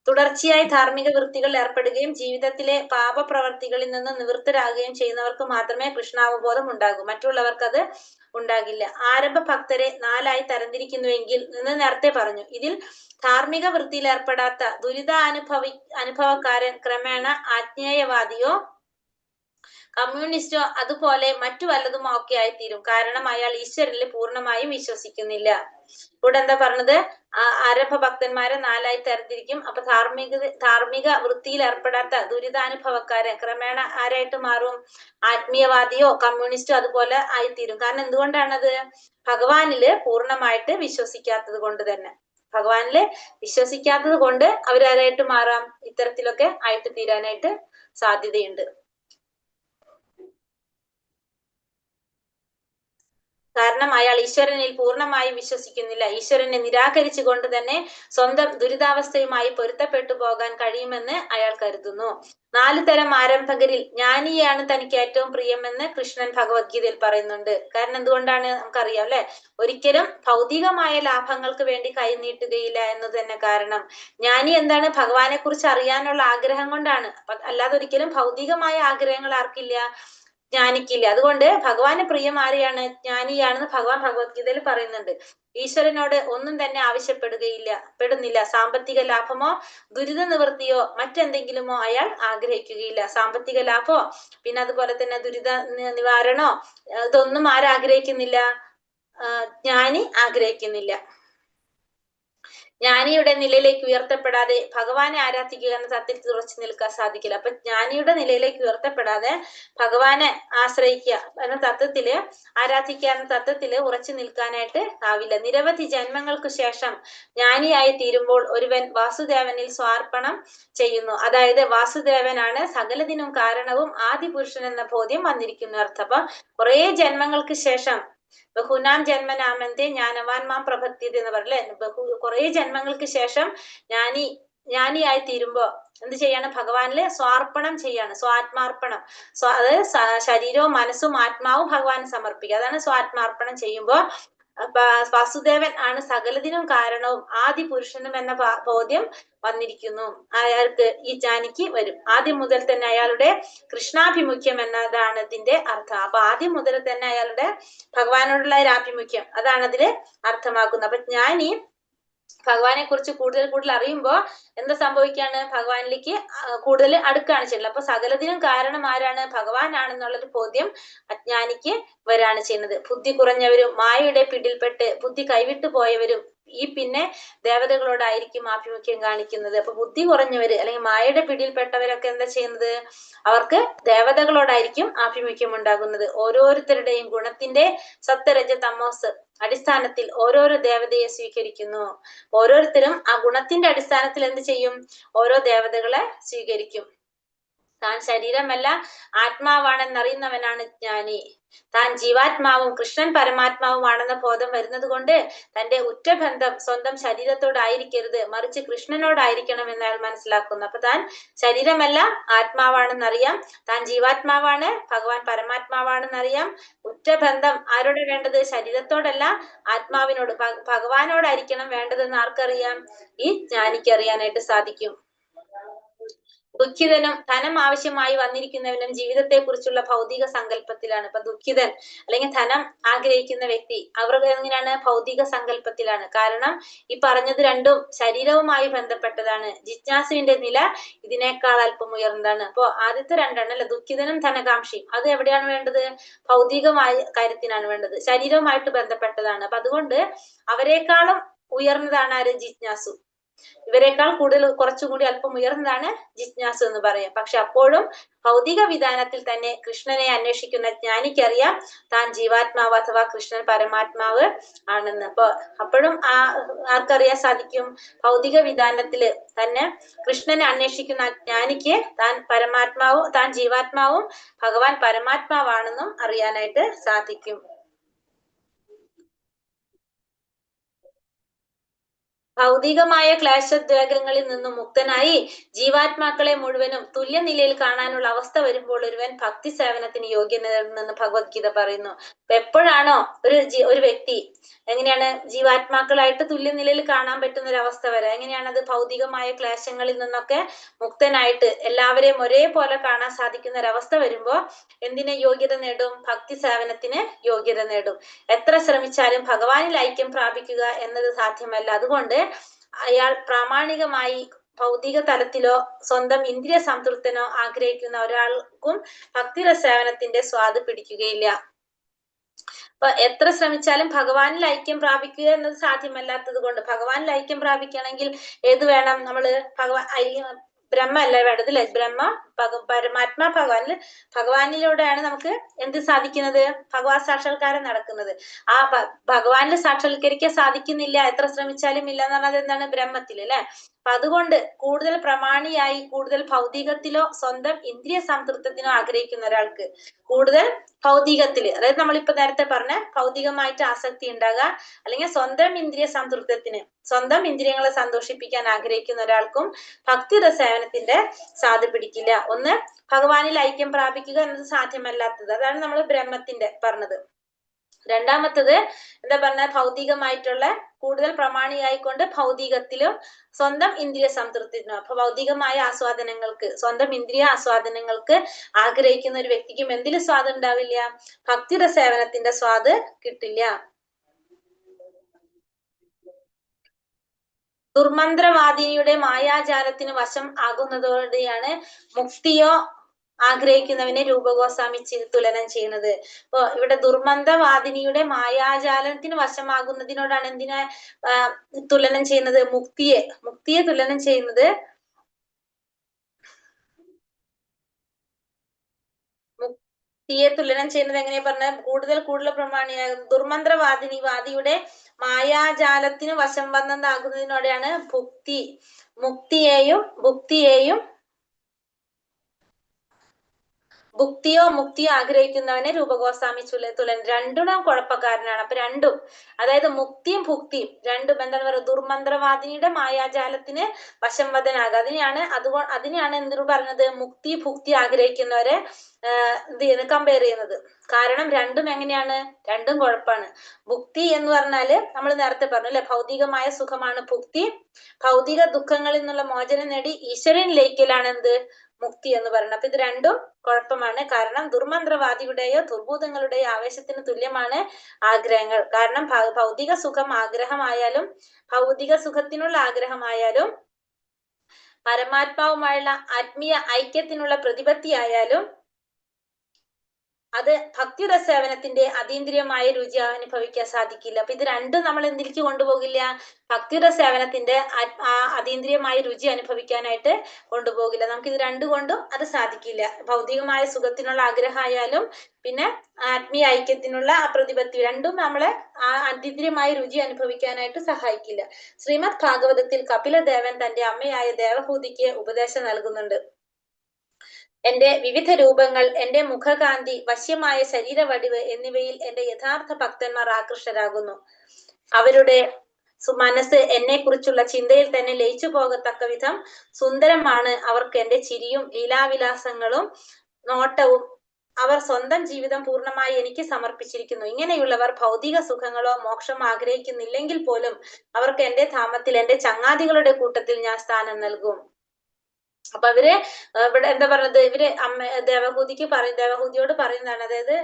തുടർച്ചയായി ധാർമ്മിക വൃത്തികൾ ഏർപ്പെടുകയും ജീവിതത്തിലെ പാപപ്രവർത്തികളിൽ നിന്ന് നിവൃത്തരാകുകയും ചെയ്യുന്നവർക്ക് മാത്രമേ കൃഷ്ണാവബോധം ഉണ്ടാകൂ. മറ്റുള്ളവർക്ക് അത് ഉണ്ടാകില്ല. ആരംഭ ഭക്തരെ 4 തരംതിരിക്കുന്നുവെങ്കിൽ എന്ന് നേരത്തെ പറഞ്ഞു. ഇതിൽ ധാർമ്മിക വൃത്തിയിൽ ഏർപ്പെടാത്ത അനുഭവക്കാരൻ ക്രമേണ ആജ്ഞേയവാദിയോ കമ്മ്യൂണിസ്റ്റോ അതുപോലെ മറ്റു വല്ലതും ഒക്കെ ആയിത്തീരും. കാരണം അയാൾ ഈശ്വരനിൽ പൂർണ്ണമായും വിശ്വസിക്കുന്നില്ല. ഇവിടെ എന്താ പറഞ്ഞത്? ആരംഭ ഭക്തന്മാരെ 4 തരംതിരിക്കും. അപ്പൊ ധാർമ്മിക വൃത്തിയിൽ ഏർപ്പെടാത്ത ദുരിതാനുഭവക്കാരൻ ക്രമേണ ആരായിട്ട് മാറും? ആത്മീയവാദിയോ കമ്മ്യൂണിസ്റ്റോ അതുപോലെ ആയിത്തീരും. കാരണം എന്തുകൊണ്ടാണത്? ഭഗവാനില് പൂർണ്ണമായിട്ട് വിശ്വസിക്കാത്തത് കൊണ്ട് തന്നെ. ഭഗവാനില് വിശ്വസിക്കാത്തത് കൊണ്ട് അവരാരായിട്ട് മാറാം? ഇത്തരത്തിലൊക്കെ ആയിട്ട് തീരാനായിട്ട് സാധ്യതയുണ്ട്. കാരണം അയാൾ ഈശ്വരനിൽ പൂർണ്ണമായി വിശ്വസിക്കുന്നില്ല. ഈശ്വരനെ നിരാകരിച്ചുകൊണ്ട് തന്നെ സ്വന്തം ദുരിതാവസ്ഥയുമായി പൊരുത്തപ്പെട്ടു പോകാൻ കഴിയുമെന്ന് അയാൾ കരുതുന്നു. 4 തരം ആരംഭകരിൽ ജ്ഞാനിയാണ് തനിക്ക് ഏറ്റവും പ്രിയമെന്ന് കൃഷ്ണൻ ഭഗവത്ഗീതയിൽ പറയുന്നുണ്ട്. കാരണം എന്തുകൊണ്ടാണ് നമുക്കറിയാം അല്ലെ, ഒരിക്കലും ഭൗതികമായ ലാഭങ്ങൾക്ക് വേണ്ടി കൈനീട്ടുകയില്ല എന്ന് തന്നെ കാരണം. ജ്ഞാനി എന്താണ്? ഭഗവാനെ കുറിച്ച് അറിയാനുള്ള ആഗ്രഹം കൊണ്ടാണ്. അല്ലാതെ ഒരിക്കലും ഭൗതികമായ ആഗ്രഹങ്ങൾ ആർക്കില്ല? ജ്ഞാനിക്കില്ല. അതുകൊണ്ട് ഭഗവാന് പ്രിയം ആരെയാണ്? ജ്ഞാനിയാണെന്ന് ഭഗവാൻ ഭഗവത്ഗീതയിൽ പറയുന്നുണ്ട്. ഈശ്വരനോട് ഒന്നും തന്നെ പെടുന്നില്ല. സാമ്പത്തിക ലാഭമോ ദുരിത നിവൃത്തിയോ മറ്റെന്തെങ്കിലുമോ അയാൾ ആഗ്രഹിക്കുകയില്ല. സാമ്പത്തിക ലാഭമോ പിന്നെ അതുപോലെ തന്നെ ദുരിത നിവാരണോ ഇതൊന്നും ആരാഗ്രഹിക്കുന്നില്ല? ജ്ഞാനി ആഗ്രഹിക്കുന്നില്ല. ജ്ഞാനിയുടെ നിലയിലേക്ക് ഉയർത്തപ്പെടാതെ ഭഗവാനെ ആരാധിക്കുക എന്ന തത്വത്തിൽ ഉറച്ചു നിൽക്കാൻ സാധിക്കില്ല. അപ്പൊ ജ്ഞാനിയുടെ നിലയിലേക്ക് ഉയർത്തപ്പെടാതെ ഭഗവാനെ ആശ്രയിക്കുക എന്ന തത്വത്തില്, ആരാധിക്കുക എന്ന തത്വത്തില് ഉറച്ചു നിൽക്കാനായിട്ട് ആവില്ല. നിരവധി ജന്മങ്ങൾക്ക് ശേഷം ജ്ഞാനിയായി തീരുമ്പോൾ ഒരുവൻ വാസുദേവനിൽ സ്വാർപ്പണം ചെയ്യുന്നു. അതായത് വാസുദേവനാണ് സകലതിനും കാരണവും ആദിപുരുഷൻ എന്ന ബോധ്യം വന്നിരിക്കുന്ന അർത്ഥം. അപ്പൊ കുറെ ജന്മങ്ങൾക്ക് ശേഷം ബഹുനാം ജന്മനാമന്റെ ജ്ഞാനവാൻ മാം പ്രഭക്തിയത് എന്ന് പറയല്ലേ, കുറെ ജന്മങ്ങൾക്ക് ശേഷം ജ്ഞാനിയായി തീരുമ്പോ എന്ത് ചെയ്യാണ്? ഭഗവാനില് സ്വാർപ്പണം ചെയ്യാണ്. സ്വാത്മാർപ്പണം. അതായത് ശരീരവും മനസ്സും ആത്മാവും ഭഗവാന് സമർപ്പിക്കുക. അതാണ് സ്വാത്മാർപ്പണം ചെയ്യുമ്പോ വാസുദേവൻ ആണ് സകലതിനും കാരണവും ആദിപുരുഷനും എന്ന ബോധ്യം വന്നിരിക്കുന്നു. അയാൾക്ക്, ഈ ജ്ഞാനിക്ക് വരും. ആദ്യം മുതൽ തന്നെ അയാളുടെ കൃഷ്ണാഭിമുഖ്യം എന്നതാണ് ഇതിന്റെ അർത്ഥം. അപ്പൊ ആദ്യം മുതൽ തന്നെ അയാളുടെ ഭഗവാനോടുള്ള ഒരു ആഭിമുഖ്യം അതാണ് അതില് അർത്ഥമാക്കുന്നത്. അപ്പൊ ജ്ഞാനി ഭഗവാനെ കുറിച്ച് കൂടുതൽ അറിയുമ്പോ എന്താ സംഭവിക്കാണ്? ഭഗവാനിലേക്ക് കൂടുതൽ അടുക്കാണ് ചെയ്യുന്നത്. അപ്പൊ സകലതിനും കാരണം ആരാണ്? ഭഗവാനാണെന്നുള്ളൊരു ബോധ്യം അജ്ഞാനിക്ക് വരാണ് ചെയ്യുന്നത്. ബുദ്ധി കുറഞ്ഞവരും മായയുടെ പിടിയിൽപ്പെട്ട് ബുദ്ധി കൈവിട്ടു പോയവരും ഈ പിന്നെ ദേവതകളോടായിരിക്കും ആഭിമുഖ്യം കാണിക്കുന്നത്. അപ്പൊ ബുദ്ധി കുറഞ്ഞവര് അല്ലെങ്കിൽ മായയുടെ പിടിയിൽപ്പെട്ടവരൊക്കെ എന്താ ചെയ്യുന്നത്? അവർക്ക് ദേവതകളോടായിരിക്കും ആഭിമുഖ്യം ഉണ്ടാകുന്നത്. ഓരോരുത്തരുടെയും ഗുണത്തിന്റെ സത്വരജ തമോസ് അടിസ്ഥാനത്തിൽ ഓരോരോ ദേവതയെ സ്വീകരിക്കുന്നു. ഓരോരുത്തരും ആ ഗുണത്തിന്റെ അടിസ്ഥാനത്തിൽ എന്ത് ചെയ്യും? ഓരോ ദേവതകളെ സ്വീകരിക്കും. താൻ ശരീരമല്ല ആത്മാവാണെന്നറിയുന്നവനാണ് ജ്ഞാനി. താൻ ജീവാത്മാവും കൃഷ്ണൻ പരമാത്മാവുമാണെന്ന ബോധം വരുന്നത് കൊണ്ട് തന്റെ ഉറ്റബന്ധം സ്വന്തം ശരീരത്തോടായിരിക്കരുത്, മറിച്ച് കൃഷ്ണനോടായിരിക്കണം എന്ന് അയാൾ മനസ്സിലാക്കുന്നു. അപ്പൊ താൻ ശരീരമല്ല ആത്മാവാണെന്നറിയാം, താൻ ജീവാത്മാവാണ്, ഭഗവാൻ പരമാത്മാവാണെന്നറിയാം. ഉറ്റബന്ധം ആരോട് വേണ്ടത്? ശരീരത്തോടല്ല, ആത്മാവിനോട്, ഭഗവാനോടായിരിക്കണം വേണ്ടതെന്ന് ആർക്കറിയാം? ഈ ജ്ഞാനിക്ക് അറിയാനായിട്ട് സാധിക്കും. ദുഃഖിതനും ധനം ആവശ്യമായി വന്നിരിക്കുന്നവനും ജീവിതത്തെ കുറിച്ചുള്ള ഭൗതിക സങ്കല്പത്തിലാണ്. ഇപ്പൊ ദുഃഖിതൻ അല്ലെങ്കിൽ ധനം ആഗ്രഹിക്കുന്ന വ്യക്തി അവർക്ക് എങ്ങനെയാണ്? ഭൗതിക സങ്കല്പത്തിലാണ്. കാരണം ഈ പറഞ്ഞത് രണ്ടും ശരീരവുമായി ബന്ധപ്പെട്ടതാണ്. ജിജ്ഞാസുവിന്റെ നില ഇതിനേക്കാൾ അല്പം ഉയർന്നതാണ്. അപ്പോ ആദ്യത്തെ രണ്ടെണ്ണം അല്ലെ, ദുഃഖിതനും ധനകാംക്ഷിയും, അത് എവിടെയാണ് വേണ്ടത്? ഭൗതികമായ കാര്യത്തിനാണ് വേണ്ടത്, ശരീരവുമായിട്ട് ബന്ധപ്പെട്ടതാണ്. അപ്പൊ അതുകൊണ്ട് അവരെക്കാളും ഉയർന്നതാണ് ആര്? ജിജ്ഞാസു. ഇവരെക്കാൾ കുറച്ചുകൂടി അല്പം ഉയർന്നതാണ് ജിജ്ഞാസു എന്ന് പറയാം. പക്ഷെ അപ്പോഴും ഭൗതിക വിധാനത്തിൽ തന്നെ കൃഷ്ണനെ അന്വേഷിക്കുന്ന ജ്ഞാനിക്കറിയാം താൻ ജീവാത്മാവ് അഥവാ കൃഷ്ണൻ പരമാത്മാവ് ആണെന്ന്. അപ്പോഴും ആർക്കറിയാൻ സാധിക്കും? ഭൗതിക വിധാനത്തില് തന്നെ കൃഷ്ണനെ അന്വേഷിക്കുന്ന ജ്ഞാനിക്ക് താൻ ജീവാത്മാവും ഭഗവാൻ പരമാത്മാവാണെന്നും അറിയാനായിട്ട് സാധിക്കും. ഭൗതികമായ ക്ലേശദ്വേഗങ്ങളിൽ നിന്നും മുക്തനായി ജീവാത്മാക്കളെ മുഴുവനും തുല്യ നിലയിൽ കാണാനുള്ള അവസ്ഥ വരുമ്പോൾ ഒരുവൻ ഭക്തി സേവനത്തിന് യോഗ്യനെന്ന് ഭഗവത്ഗീത പറയുന്നു. അപ്പൊ എപ്പോഴാണോ ഒരു വ്യക്തി എങ്ങനെയാണ് ജീവാത്മാക്കളായിട്ട് തുല്യ നിലയിൽ കാണാൻ പറ്റുന്ന ഒരു അവസ്ഥ വരെ, എങ്ങനെയാണത്? ഭൗതികമായ ക്ലേശങ്ങളിൽ നിന്നൊക്കെ മുക്തനായിട്ട് എല്ലാവരെയും ഒരേപോലെ കാണാൻ സാധിക്കുന്ന ഒരവസ്ഥ വരുമ്പോ എന്തിനെ യോഗ്യത നേടും? ഭക്തി സേവനത്തിന് യോഗ്യത നേടും. എത്ര ശ്രമിച്ചാലും ഭഗവാനിൽ ഐക്യം പ്രാപിക്കുക എന്നത് സാധ്യമല്ല. അതുകൊണ്ട് അയാൾ പ്രാമാണികമായി ഭൗതിക തലത്തിലോ സ്വന്തം ഇന്ദ്രിയ സംതൃപ്തനോ ആഗ്രഹിക്കുന്ന ഒരാൾക്കും ഭക്തിര സേവനത്തിന്റെ സ്വാദ് പിടിക്കുകയില്ല. അപ്പൊ എത്ര ശ്രമിച്ചാലും ഭഗവാനിൽ ഐക്യം പ്രാപിക്കുക എന്നത് സാധ്യമല്ലാത്തത് കൊണ്ട്, ഭഗവാനിൽ ഐക്യം പ്രാപിക്കണമെങ്കിൽ ഏത് വേണം? നമ്മള് ബ്രഹ്മ അല്ല വേണ്ടത് അല്ലെ? പരമാത്മാ ഭഗവാനിലൂടെയാണ് നമുക്ക് എന്ത് സാധിക്കുന്നത്? ഭഗവാൻ സാക്ഷാത്കാരം നടക്കുന്നത്. ആ ഭഗവാനിൽ സാക്ഷാത്കരിക്കാൻ സാധിക്കുന്നില്ല, എത്ര ശ്രമിച്ചാലും ഇല്ല എന്ന് പറഞ്ഞത് എന്താണ്? ബ്രഹ്മത്തിൽ അല്ലെ. അപ്പൊ അതുകൊണ്ട് കൂടുതൽ പ്രമാണിയായി കൂടുതൽ ഭൗതികത്തിലോ സ്വന്തം ഇന്ദ്രിയ സംതൃപ്തത്തിനോ ആഗ്രഹിക്കുന്ന ഒരാൾക്ക് കൂടുതൽ ഭൗതികത്തില്, അതായത് നമ്മളിപ്പോ നേരത്തെ പറഞ്ഞ ഭൗതികമായിട്ട് ആസക്തി ഉണ്ടാകുക, അല്ലെങ്കിൽ സ്വന്തം ഇന്ദ്രിയ സംതൃപ്തത്തിന് സ്വന്തം ഇന്ദ്രിയങ്ങളെ സന്തോഷിപ്പിക്കാൻ ആഗ്രഹിക്കുന്ന ഒരാൾക്കും ഭക്തിയുടെ സേവനത്തിന്റെ സാധു പിടിക്കില്ല. ഒന്ന്, ഭഗവാനിൽ ഐക്യം പ്രാപിക്കുക എന്നത് സാധ്യമല്ലാത്തത്, അതാണ് നമ്മൾ ബ്രഹ്മത്തിന്റെ പറഞ്ഞത്. രണ്ടാമത്തത് എന്താ പറഞ്ഞ? ഭൗതികമായിട്ടുള്ള കൂടുതൽ പ്രമാണിയായിക്കൊണ്ട് ഭൗതികത്തിലും സ്വന്തം ഇന്ദ്രിയ സംതൃപ്തിനും, അപ്പൊ ഭൗതികമായ ആസ്വാദനങ്ങൾക്ക്, സ്വന്തം ഇന്ദ്രിയ ആസ്വാദനങ്ങൾക്ക് ആഗ്രഹിക്കുന്ന ഒരു വ്യക്തിക്കും എന്തിലും സ്വാദ് ഉണ്ടാവില്ല? ഭക്തിയുടെ സേവനത്തിന്റെ സ്വാദ് കിട്ടില്ല. ദുർമന്ത്രവാദിനിയുടെ മായാജാലത്തിന് വശം ആകുന്നതോടെയാണ് മുക്തിയോ ആഗ്രഹിക്കുന്നവനെ രൂപഗോസ്വാമി തുലനം ചെയ്യുന്നത്. അപ്പൊ ഇവിടെ ദുർമന്ത്രവാദിനിയുടെ മായാജാലത്തിന് വശമാകുന്നതിനോടാണ് എന്തിനെ തുലനം ചെയ്യുന്നത്? മുക്തിയെ തുലനം ചെയ്യുന്നത്. മുക്തിയെ തുലനം ചെയ്യുന്നത് എങ്ങനെയാ പറഞ്ഞ? കൂടുതൽ പ്രമാണിയാകും. ദുർമന്ത്രവാദിനിയുടെ മായാജാലത്തിന് വശം വന്നതാകുന്നതിനോടെയാണ് ഭുക്തിയോ മുക്തിയോ ആഗ്രഹിക്കുന്നവനെ രൂപഗോസ്വാമി തുലൻ. രണ്ടും കുഴപ്പക്കാരനാണ്. അപ്പൊ രണ്ടും, അതായത് മുക്തിയും ഭുക്തിയും രണ്ടും എന്താണ് പറയുക? ദുർമന്ത്രവാദിനിയുടെ മായാജാലത്തിന് വശംവദനാകുക, അതിനെയാണ് എന്തിനു പറഞ്ഞത്? മുക്തി ഭുക്തി ആഗ്രഹിക്കുന്നവരെ കമ്പയർ ചെയ്യുന്നത്. കാരണം രണ്ടും എങ്ങനെയാണ്? രണ്ടും കുഴപ്പമാണ്. ഭുക്തി എന്ന് പറഞ്ഞാല് നമ്മൾ നേരത്തെ പറഞ്ഞു അല്ലെ, ഭൗതികമായ സുഖമാണ് ഭുക്തി. ഭൗതിക ദുഃഖങ്ങളിൽ നിന്നുള്ള മോചനം നേടി ഈശ്വരൻ ലയിക്കലാണ് എന്ത്? മുക്തി എന്ന് പറയുന്നത്. അപ്പൊ ഇത് രണ്ടും കുഴപ്പമാണ്. കാരണം ദുർമന്ത്രവാദിയുടെയോ ദുർഭൂതങ്ങളുടെയോ ആവേശത്തിന് തുല്യമാണ് ആഗ്രഹങ്ങൾ. കാരണം ഭൗതിക സുഖം ആഗ്രഹമായാലും ഭൗതിക സുഖത്തിനുള്ള ആഗ്രഹമായാലും പരമാത്മാവുമായുള്ള ആത്മീയ ഐക്യത്തിനുള്ള പ്രതിപത്തിയായാലും അത് ഭക്തിയുടെ സേവനത്തിന്റെ അതീന്ദ്രിയമായ രുചി അനുഭവിക്കാൻ സാധിക്കില്ല. അപ്പൊ ഇത് രണ്ടും നമ്മൾ എന്തിലേക്ക് കൊണ്ടുപോകില്ല? ഭക്തിയുടെ സേവനത്തിന്റെ അതീന്ദ്രിയമായ രുചി അനുഭവിക്കാനായിട്ട് കൊണ്ടുപോകില്ല. നമുക്ക് ഇത് രണ്ടു കൊണ്ടും അത് സാധിക്കില്ല. ഭൗതികമായ സുഖത്തിനുള്ള ആഗ്രഹമായാലും പിന്നെ ആത്മീയ ഐക്യത്തിനുള്ള ആ പ്രതിപത്തി, രണ്ടും നമ്മളെ ആ അതീന്ദ്രിയമായ രുചി അനുഭവിക്കാനായിട്ട് സഹായിക്കില്ല. ശ്രീമദ് ഭാഗവതത്തിൽ കപിലദേവൻ തന്റെ അമ്മയായ ദേവഹൂതിക്ക് ഉപദേശം നൽകുന്നുണ്ട്. എന്റെ വിവിധ രൂപങ്ങൾ, എന്റെ മുഖകാന്തി, വശ്യമായ ശരീരവടിവ് എന്നിവയിൽ എന്റെ യഥാർത്ഥ ഭക്തന്മാർ ആകൃഷ്ടരാകുന്നു. അവരുടെ മനസ്സ് എന്നെ കുറിച്ചുള്ള ചിന്തയിൽ തന്നെ ലയിച്ചു പോകത്തക്ക വിധം സുന്ദരമാണ്. അവർക്ക് എന്റെ ചിരിയും ലീലാവിലാസങ്ങളും നോട്ടവും. അവർ സ്വന്തം ജീവിതം പൂർണ്ണമായി എനിക്ക് സമർപ്പിച്ചിരിക്കുന്നു. ഇങ്ങനെയുള്ളവർ ഭൗതിക സുഖങ്ങളോ മോക്ഷമോ ആഗ്രഹിക്കുന്നില്ലെങ്കിൽ പോലും അവർക്ക് എന്റെ ധാമത്തിൽ എന്റെ ചങ്ങാതികളുടെ കൂട്ടത്തിൽ ഞാൻ സ്ഥാനം നൽകും. അപ്പൊ അവര് ഇവിടെ എന്താ പറഞ്ഞത്? ഇവര് ദേവഹൂതിയോട് പറയുന്നതാണ്. അതായത്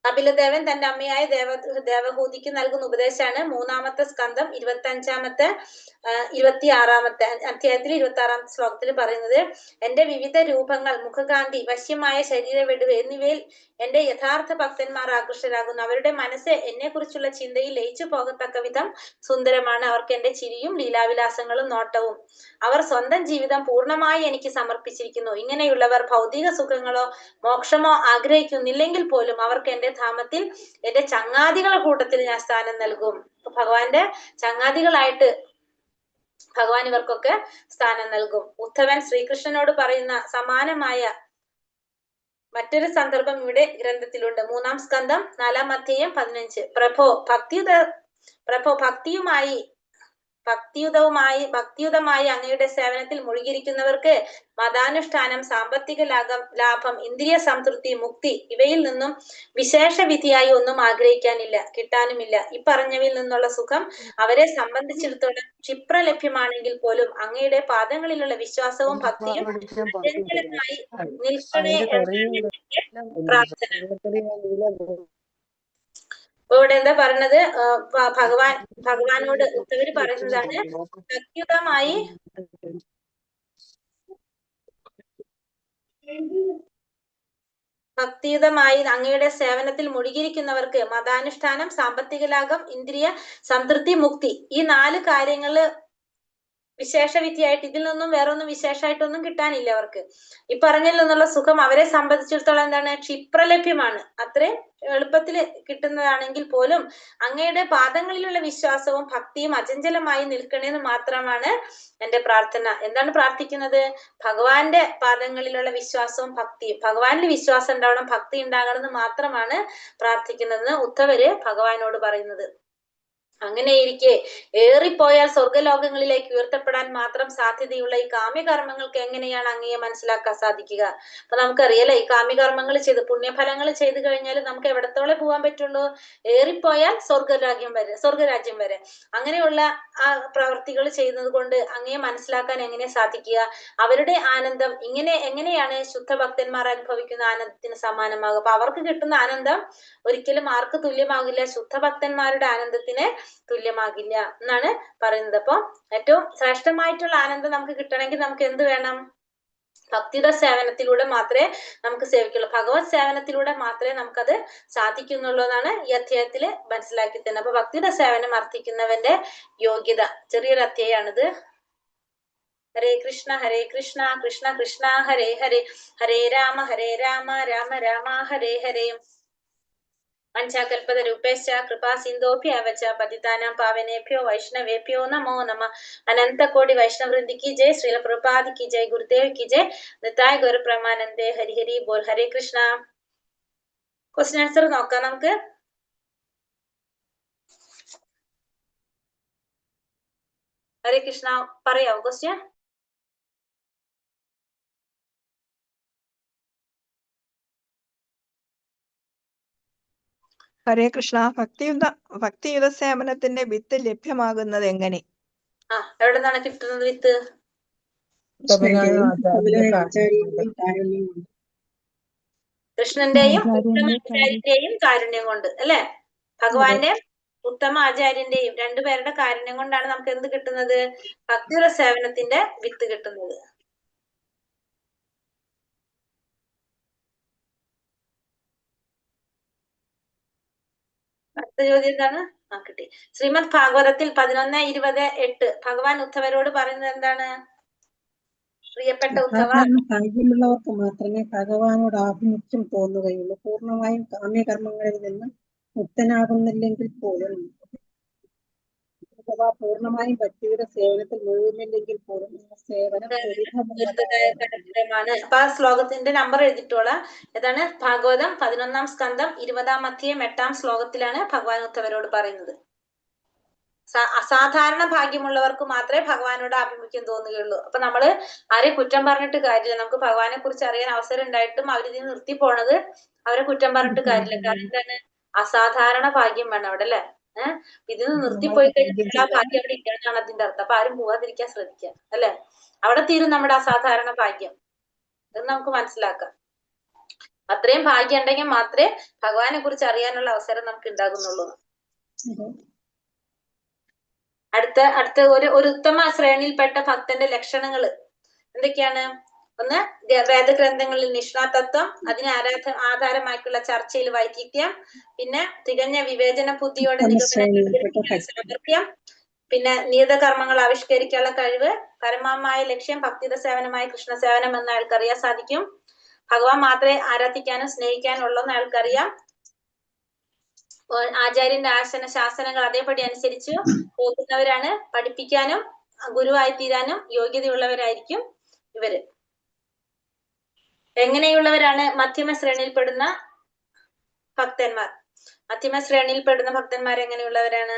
കപിലദേവൻ തന്റെ അമ്മയായ ദേവഹൂതിക്ക് നൽകുന്ന ഉപദേശമാണ്. 3-ാമത്തെ സ്കന്ധം 25-ാമത്തെ 26-ാമത്തെ അധ്യായത്തിൽ 26-ാമത്തെ ശ്ലോകത്തിൽ പറയുന്നത്, എന്റെ വിവിധ രൂപങ്ങൾ, മുഖകാന്തി, വശ്യമായ ശരീരവെടിവ് എന്നിവയിൽ എന്റെ യഥാർത്ഥ ഭക്തന്മാർ ആകൃഷ്ടരാകുന്നു. അവരുടെ മനസ്സ് എന്നെ കുറിച്ചുള്ള ചിന്തയിൽ ലയിച്ചു പോകത്തക്ക വിധം സുന്ദരമാണ്. അവർക്ക് എന്റെ ചിരിയും ലീലാവിലാസങ്ങളും നോട്ടവും. അവർ സ്വന്തം ജീവിതം പൂർണ്ണമായി എനിക്ക് സമർപ്പിച്ചിരിക്കുന്നു. ഇങ്ങനെയുള്ളവർ ഭൗതിക സുഖങ്ങളോ മോക്ഷമോ ആഗ്രഹിക്കുന്നില്ലെങ്കിൽ പോലും അവർക്ക് എന്റെ ധാമത്തിൽ എന്റെ ചങ്ങാതികളുടെ കൂട്ടത്തിൽ ഞാൻ സ്ഥാനം നൽകും. ഭഗവാന്റെ ചങ്ങാതികളായിട്ട് ഭഗവാൻ ഇവർക്കൊക്കെ സ്ഥാനം നൽകും. ഉദ്ധവൻ ശ്രീകൃഷ്ണനോട് പറയുന്ന സമാനമായ മറ്റൊരു സന്ദർഭം ഇവിടെ ഗ്രന്ഥത്തിലുണ്ട്. 3-ാം സ്കന്ധം 4-ാം അധ്യായം 15. പ്രഭോ ഭക്തിയുതമായി അങ്ങയുടെ സേവനത്തിൽ മുഴുകിയിരിക്കുന്നവർക്ക് മതാനുഷ്ഠാനം, സാമ്പത്തിക ലാഭം, ഇന്ദ്രിയ സംതൃപ്തി, മുക്തി ഇവയിൽ നിന്നും വിശേഷ വിധിയായി ഒന്നും ആഗ്രഹിക്കാനില്ല, കിട്ടാനുമില്ല. ഈ പറഞ്ഞവയിൽ നിന്നുള്ള സുഖം അവരെ സംബന്ധിച്ചിടത്തോളം ക്ഷിപ്രലഭ്യമാണെങ്കിൽ പോലും അങ്ങയുടെ പാദങ്ങളിലുള്ള വിശ്വാസവും ഭക്തിയും അചഞ്ചലമായി നിൽക്കണേ എന്നാണ് പ്രാർത്ഥന. അപ്പൊ ഇവിടെ എന്താ പറഞ്ഞത്? ഭഗവാനോട് ഉദ്ധവര് പറയുന്നതാണ്, ഭക്തിയുതമായി അങ്ങയുടെ സേവനത്തിൽ മുഴുകിയിരിക്കുന്നവർക്ക് മതാനുഷ്ഠാനം, സാമ്പത്തിക ലാഭം, ഇന്ദ്രിയ സംതൃപ്തി, മുക്തി ഈ 4 കാര്യങ്ങള് വിശേഷവിദ്യയായിട്ട് ഇതിൽ നിന്നും വേറൊന്നും വിശേഷമായിട്ടൊന്നും കിട്ടാനില്ല അവർക്ക്. ഈ പറഞ്ഞതിൽ നിന്നുള്ള സുഖം അവരെ സംബന്ധിച്ചിടത്തോളം എന്താണ്, ക്ഷിപ്രലഭ്യമാണ്. അത്രയും എളുപ്പത്തിൽ കിട്ടുന്നതാണെങ്കിൽ പോലും അങ്ങയുടെ പാദങ്ങളിലുള്ള വിശ്വാസവും ഭക്തിയും അചഞ്ചലമായി നിൽക്കണേന്ന് മാത്രമാണ് എന്റെ പ്രാർത്ഥന. എന്താണ് പ്രാർത്ഥിക്കുന്നത്? ഭഗവാന്റെ പാദങ്ങളിലുള്ള വിശ്വാസവും ഭക്തിയും, ഭഗവാനിൽ വിശ്വാസം ഉണ്ടാവണം, ഭക്തി ഉണ്ടാകണം എന്ന് മാത്രമാണ് പ്രാർത്ഥിക്കുന്നതെന്ന് ഉദ്ധവര് ഭഗവാനോട് പറയുന്നത്. അങ്ങനെയിരിക്കെ ഏറിപ്പോയാൽ സ്വർഗലോകങ്ങളിലേക്ക് ഉയർത്തപ്പെടാൻ മാത്രം സാധ്യതയുള്ള ഈ കാമ്യകർമ്മങ്ങൾക്ക് എങ്ങനെയാണ് അങ്ങയെ മനസ്സിലാക്കാൻ സാധിക്കുക? അപ്പൊ നമുക്കറിയാലോ, ഈ കാമ്യകർമ്മങ്ങൾ ചെയ്ത് പുണ്യഫലങ്ങൾ ചെയ്തു കഴിഞ്ഞാൽ നമുക്ക് എവിടത്തോളം പോകാൻ പറ്റുള്ളൂ? ഏറിപ്പോയാൽ സ്വർഗരാജ്യം വരെ. അങ്ങനെയുള്ള ആ പ്രവൃത്തികൾ ചെയ്യുന്നത് കൊണ്ട് അങ്ങയെ മനസ്സിലാക്കാൻ എങ്ങനെ സാധിക്കുക? അവരുടെ ആനന്ദം എങ്ങനെയാണ് ശുദ്ധഭക്തന്മാർ അനുഭവിക്കുന്ന ആനന്ദത്തിന് സമാനമാകുക? അപ്പൊ അവർക്ക് കിട്ടുന്ന ആനന്ദം ഒരിക്കലും ആർക്ക് തുല്യമാകില്ല? ശുദ്ധഭക്തന്മാരുടെ ആനന്ദത്തിന് തുല്യമാകില്ല എന്നാണ് പറയുന്നത്. അപ്പൊ ഏറ്റവും ശ്രേഷ്ഠമായിട്ടുള്ള ആനന്ദം നമുക്ക് കിട്ടണമെങ്കിൽ നമുക്ക് എന്ത് വേണം? ഭക്തിയുടെ സേവനത്തിലൂടെ മാത്രമേ നമുക്ക് സേവിക്കുള്ളൂ. ഭഗവത് സേവനത്തിലൂടെ മാത്രമേ നമുക്കത് സാധിക്കുന്നുള്ളൂ എന്നാണ് ഈ അധ്യായത്തിൽ മനസ്സിലാക്കി തന്നെ. അപ്പൊ ഭക്തിയുടെ സേവനം അർത്ഥിക്കുന്നവന്റെ യോഗ്യത, ചെറിയൊരു അധ്യായമാണിത്. ഹരേ കൃഷ്ണ കൃഷ്ണ കൃഷ്ണ ഹരേ ഹരേ, ഹരേ രാമ രാമ രാമ ഹരേ ഹരേ. വഞ്ചാകൽപത രൂപേശ്ച കൃപാ സിന്ധോഭ്യവച പതിതാനാം പാവനേഭ്യോ വൈഷ്ണവേഭ്യോ നമോ നമ. അനന്ത കോടി വൈഷ്ണവൃന്ദി की जय, श्रील प्रभुपाद की जय, गुरुदेव की जय, निताय गौर प्रमानंदे, हरि हरि बोल. हरे कृष्ण. ക്വസ്റ്റ്യൻ ആൻസർ നോക്കാം നമുക്ക്. ഹരേ കൃഷ്ണ, പറയാവോ ക്വസ്റ്റ്യൻ? ഹരേ കൃഷ്ണ. ഭക്തിയുത സേവനത്തിന്റെ വിത്ത് ലഭ്യമാകുന്നത് എങ്ങനെ? എവിടെ നിന്നാണ് കിട്ടുന്നത് വിത്ത്? കൃഷ്ണന്റെയും ഉത്തമ ആചാര്യന്റെയും കാരുണ്യം കൊണ്ട് അല്ലെ? ഭഗവാന്റെ ഉത്തമ ആചാര്യന്റെയും രണ്ടുപേരുടെ കാരുണ്യം കൊണ്ടാണ് നമുക്ക് എന്ത് കിട്ടുന്നത്? ഭക്തിയുടെ സേവനത്തിന്റെ വിത്ത് കിട്ടുന്നത്. അടുത്ത ചോദ്യം എന്താണ്? കിട്ടി. ശ്രീമദ് ഭാഗവതത്തിൽ 11:20-8 ഭഗവാൻ ഉദ്ധവരോട് പറയുന്നത് എന്താണ്? പ്രിയപ്പെട്ട ഉദ്ധവ, ഭാഗ്യമുള്ളവർക്ക് മാത്രമേ ഭഗവാനോട് ആഭിമുഖ്യം തോന്നുകയുള്ളൂ. പൂർണ്ണമായും കാമ്യകർമ്മങ്ങളിൽ നിന്ന് മുക്തനാകുന്നില്ലെങ്കിൽ പോലും, അഥവാ പൂർണ്ണമായും ഭക്തിയുടെ സേവനത്തിൽ മുഴുകുന്നില്ലെങ്കിൽ പോലും സേവനം ാണ്. അപ്പൊ ആ ശ്ലോകത്തിന്റെ നമ്പർ എഴുതിട്ടോളാം. ഏതാണ്? ഭാഗവതം 11-ാം സ്കന്ധം 20-ാം അധ്യായം 8-ാം ശ്ലോകത്തിലാണ് ഭഗവാൻ ഉദ്ധവരോട് പറയുന്നത്. അസാധാരണ ഭാഗ്യമുള്ളവർക്ക് മാത്രമേ ഭഗവാനോട് ആഭിമുഖ്യം തോന്നുകയുള്ളൂ. അപ്പൊ നമ്മള് ആരെ കുറ്റം പറഞ്ഞിട്ട് കാര്യമില്ല. നമുക്ക് ഭഗവാനെ കുറിച്ച് അറിയാൻ അവസരം ഉണ്ടായിട്ടും അവരിതിന് നിർത്തി പോണത് അവരെ കുറ്റം പറഞ്ഞിട്ട് കാര്യമില്ല. കാരണം എന്താണ്? അസാധാരണ ഭാഗ്യം വേണം അവിടെ അല്ലെ? ഇതിന് നിർത്തിപ്പോയി കഴിഞ്ഞാൽ ആ ഭാഗ്യം അവിടെ ഇല്ലാന്നാണ് അതിന്റെ അർത്ഥം. അപ്പൊ ആരും പോകാതിരിക്കാൻ ശ്രദ്ധിക്കാം അല്ലെ? അവിടെ തീരും നമ്മുടെ അസാധാരണ ഭാഗ്യം എന്ന് നമുക്ക് മനസ്സിലാക്കാം. അത്രയും ഭാഗ്യം ഉണ്ടെങ്കിൽ മാത്രമേ ഭഗവാനെ കുറിച്ച് അറിയാനുള്ള അവസരം നമുക്ക് ഉണ്ടാകുന്നുള്ളൂ. അടുത്ത ഒരു ഉത്തമ ശ്രേണിയിൽപ്പെട്ട ഭക്തന്റെ ലക്ഷണങ്ങൾ എന്തൊക്കെയാണ്? ഒന്ന്, വേദഗ്രന്ഥങ്ങളിൽ നിഷ്ണാതത്വം, അതിനെ ആധാരമാക്കിയുള്ള ചർച്ചയിൽ വൈദഗ്ധ്യം, പിന്നെ തികഞ്ഞ വിവേചന ബുദ്ധിയോടെ നിഗമനങ്ങൾ സാമർഥ്യം, പിന്നെ നിയതകർമ്മങ്ങൾ ആവിഷ്കരിക്കാനുള്ള കഴിവ്, പരമമായ ലക്ഷ്യം ഭക്തിയുടെ സേവനമായ കൃഷ്ണസേവനം എന്ന് അയാൾക്ക് അറിയാൻ സാധിക്കും. ഭഗവാൻ മാത്രമേ ആരാധിക്കാനും സ്നേഹിക്കാനും ഉള്ളൂന്ന് അയാൾക്കറിയാം. ആചാര്യന്റെ ആശന ശാസനങ്ങൾ അതേപടി അനുസരിച്ച് പോകുന്നവരാണ്. പഠിപ്പിക്കാനും ഗുരുവായി തീരാനും യോഗ്യതയുള്ളവരായിരിക്കും ഇവര്. എങ്ങനെയുള്ളവരാണ് മധ്യമ ശ്രേണിയിൽപ്പെടുന്ന ഭക്തന്മാർ? മധ്യമ ശ്രേണിയിൽപ്പെടുന്ന ഭക്തന്മാർ എങ്ങനെയുള്ളവരാണ്?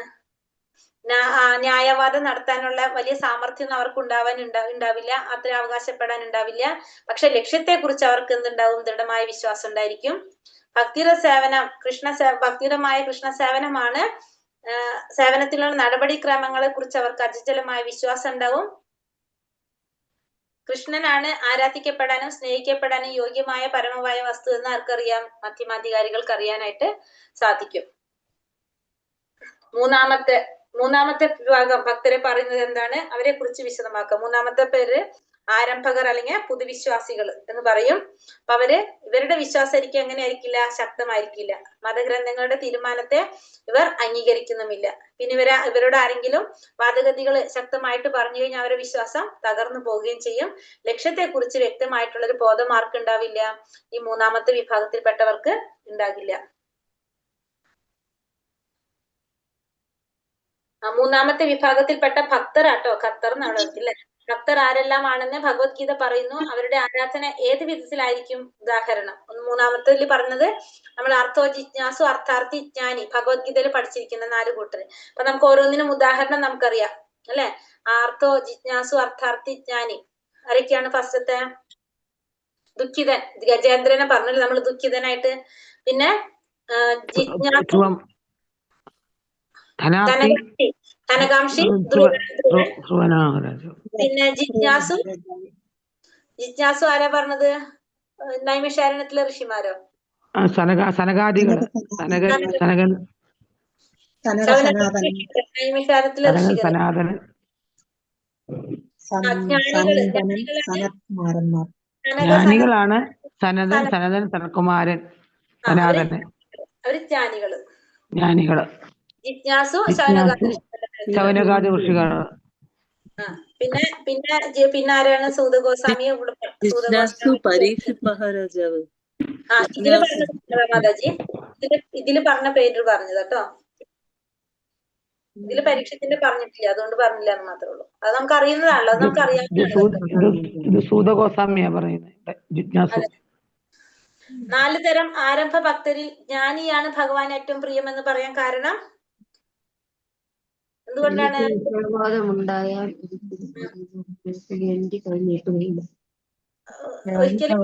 ന്യായവാദം നടത്താനുള്ള വലിയ സാമർഥ്യം അവർക്ക് ഉണ്ടാവില്ല, അത്ര അവകാശപ്പെടാൻ ഉണ്ടാവില്ല. പക്ഷെ ലക്ഷ്യത്തെ കുറിച്ച് അവർക്ക് എന്തുണ്ടാവും? ദൃഢമായ വിശ്വാസം ഉണ്ടായിരിക്കും. ഭക്തിയുടെ സേവനം ഭക്തിയുടമായ കൃഷ്ണ സേവനമാണ്. സേവനത്തിലുള്ള നടപടിക്രമങ്ങളെ കുറിച്ച് അവർക്ക് അചഞ്ചലമായ വിശ്വാസം ഉണ്ടാവും. കൃഷ്ണനാണ് ആരാധിക്കപ്പെടാനും സ്നേഹിക്കപ്പെടാനും യോഗ്യമായ പരമമായ വസ്തു എന്ന് ആർക്കറിയാം? മധ്യമാധികാരികൾക്ക് അറിയാനായിട്ട് സാധിക്കും. മൂന്നാമത്തെ വിഭാഗം ഭക്തരെ പറയുന്നത് എന്താണ്? അവരെ കുറിച്ച് വിശദമാക്കാം. മൂന്നാമത്തെ പേര് ആരംഭകർ അല്ലെങ്കിൽ പുതുവിശ്വാസികൾ എന്ന് പറയും. അപ്പൊ ഇവരുടെ വിശ്വാസം ഒരിക്കലും എങ്ങനെ ആയിരിക്കില്ല, ശക്തമായിരിക്കില്ല. മതഗ്രന്ഥങ്ങളുടെ തീരുമാനത്തെ ഇവർ അംഗീകരിക്കുന്നുമില്ല. പിന്നെ ഇവരോട് ആരെങ്കിലും വാദഗതികൾ ശക്തമായിട്ട് പറഞ്ഞു കഴിഞ്ഞാൽ അവരുടെ വിശ്വാസം തകർന്നു പോവുകയും ചെയ്യും. ലക്ഷ്യത്തെക്കുറിച്ച് വ്യക്തമായിട്ടുള്ളൊരു ബോധം ആർക്ക് ഉണ്ടാവില്ല? ഈ മൂന്നാമത്തെ വിഭാഗത്തിൽപ്പെട്ടവർക്ക് ഉണ്ടാകില്ല. മൂന്നാമത്തെ വിഭാഗത്തിൽപ്പെട്ട ഭക്തരാട്ടോ, ഖത്തർ എന്നാണ് അല്ലേ? ഭക്തർ ആരെല്ലാം ആണെന്ന് ഭഗവത്ഗീത പറയുന്നു. അവരുടെ ആരാധന ഏത് വിധത്തിലായിരിക്കും? ഉദാഹരണം മൂന്നാമത്തിൽ പറഞ്ഞത് നമ്മൾ അർത്ഥോ ജിജ്ഞാസു അർത്ഥാർത്ഥി ജ്ഞാനി, ഭഗവത്ഗീതയിൽ പഠിച്ചിരിക്കുന്ന 4 കൂട്ടർ. അപ്പൊ നമുക്ക് ഓരോന്നിനും ഉദാഹരണം നമുക്കറിയാം അല്ലെ? ആർത്തോ ജിജ്ഞാസു അർത്ഥാർത്ഥി ജ്ഞാനി ആരൊക്കെയാണ്? ഫസ്റ്റത്തെ ദുഃഖിതൻ, ഗജേന്ദ്രനെ പറഞ്ഞല്ലോ നമ്മൾ ദുഃഖിതനായിട്ട്. പിന്നെ ജിജ്ഞാസു, ധനകാംക്ഷി, പിന്നെ ജിജ്ഞാസു ആരാ പറഞ്ഞത്? നൈമിഷാരണ്യത്തിലെ ഋഷിമാരോ? നൈമിഷാരണ്യത്തിലെ ഋഷികൾ. ജ്ഞാനികളാണ് സനതൻ, സനത്കുമാരൻ, സനാതനൻ. അവര് ജ്ഞാനികള്. ജിജ്ഞാസു ശൗനകാദി ഋഷികള്. പിന്നെ ആരാണ്? സൂത ഗോസ്വാമി. പരീക്ഷിത് മഹാരാജാവ്. ഇതില് പറഞ്ഞത് മാതാജി, ഇതില് പറഞ്ഞ പേര് പറഞ്ഞത് കേട്ടോ. ഇതില് പരീക്ഷത്തിന്റെ പറഞ്ഞിട്ടില്ല, അതുകൊണ്ട് പറഞ്ഞില്ല എന്ന് മാത്രമേ ഉള്ളൂ. അത് നമുക്ക് അറിയുന്നതാണല്ലോ, അത് നമുക്ക് അറിയാവുന്നതാണ്. സൂത ഗോസ്വാമിയാ പറയുന്നത് ജിജ്ഞാസു. 4 തരം ആരംഭ ഭക്തരിൽ ജ്ഞാനിയാണ് ഭഗവാൻ ഏറ്റവും പ്രിയം എന്ന് പറയാൻ കാരണം എന്തുകൊണ്ടാണ്? ഒരിക്കലും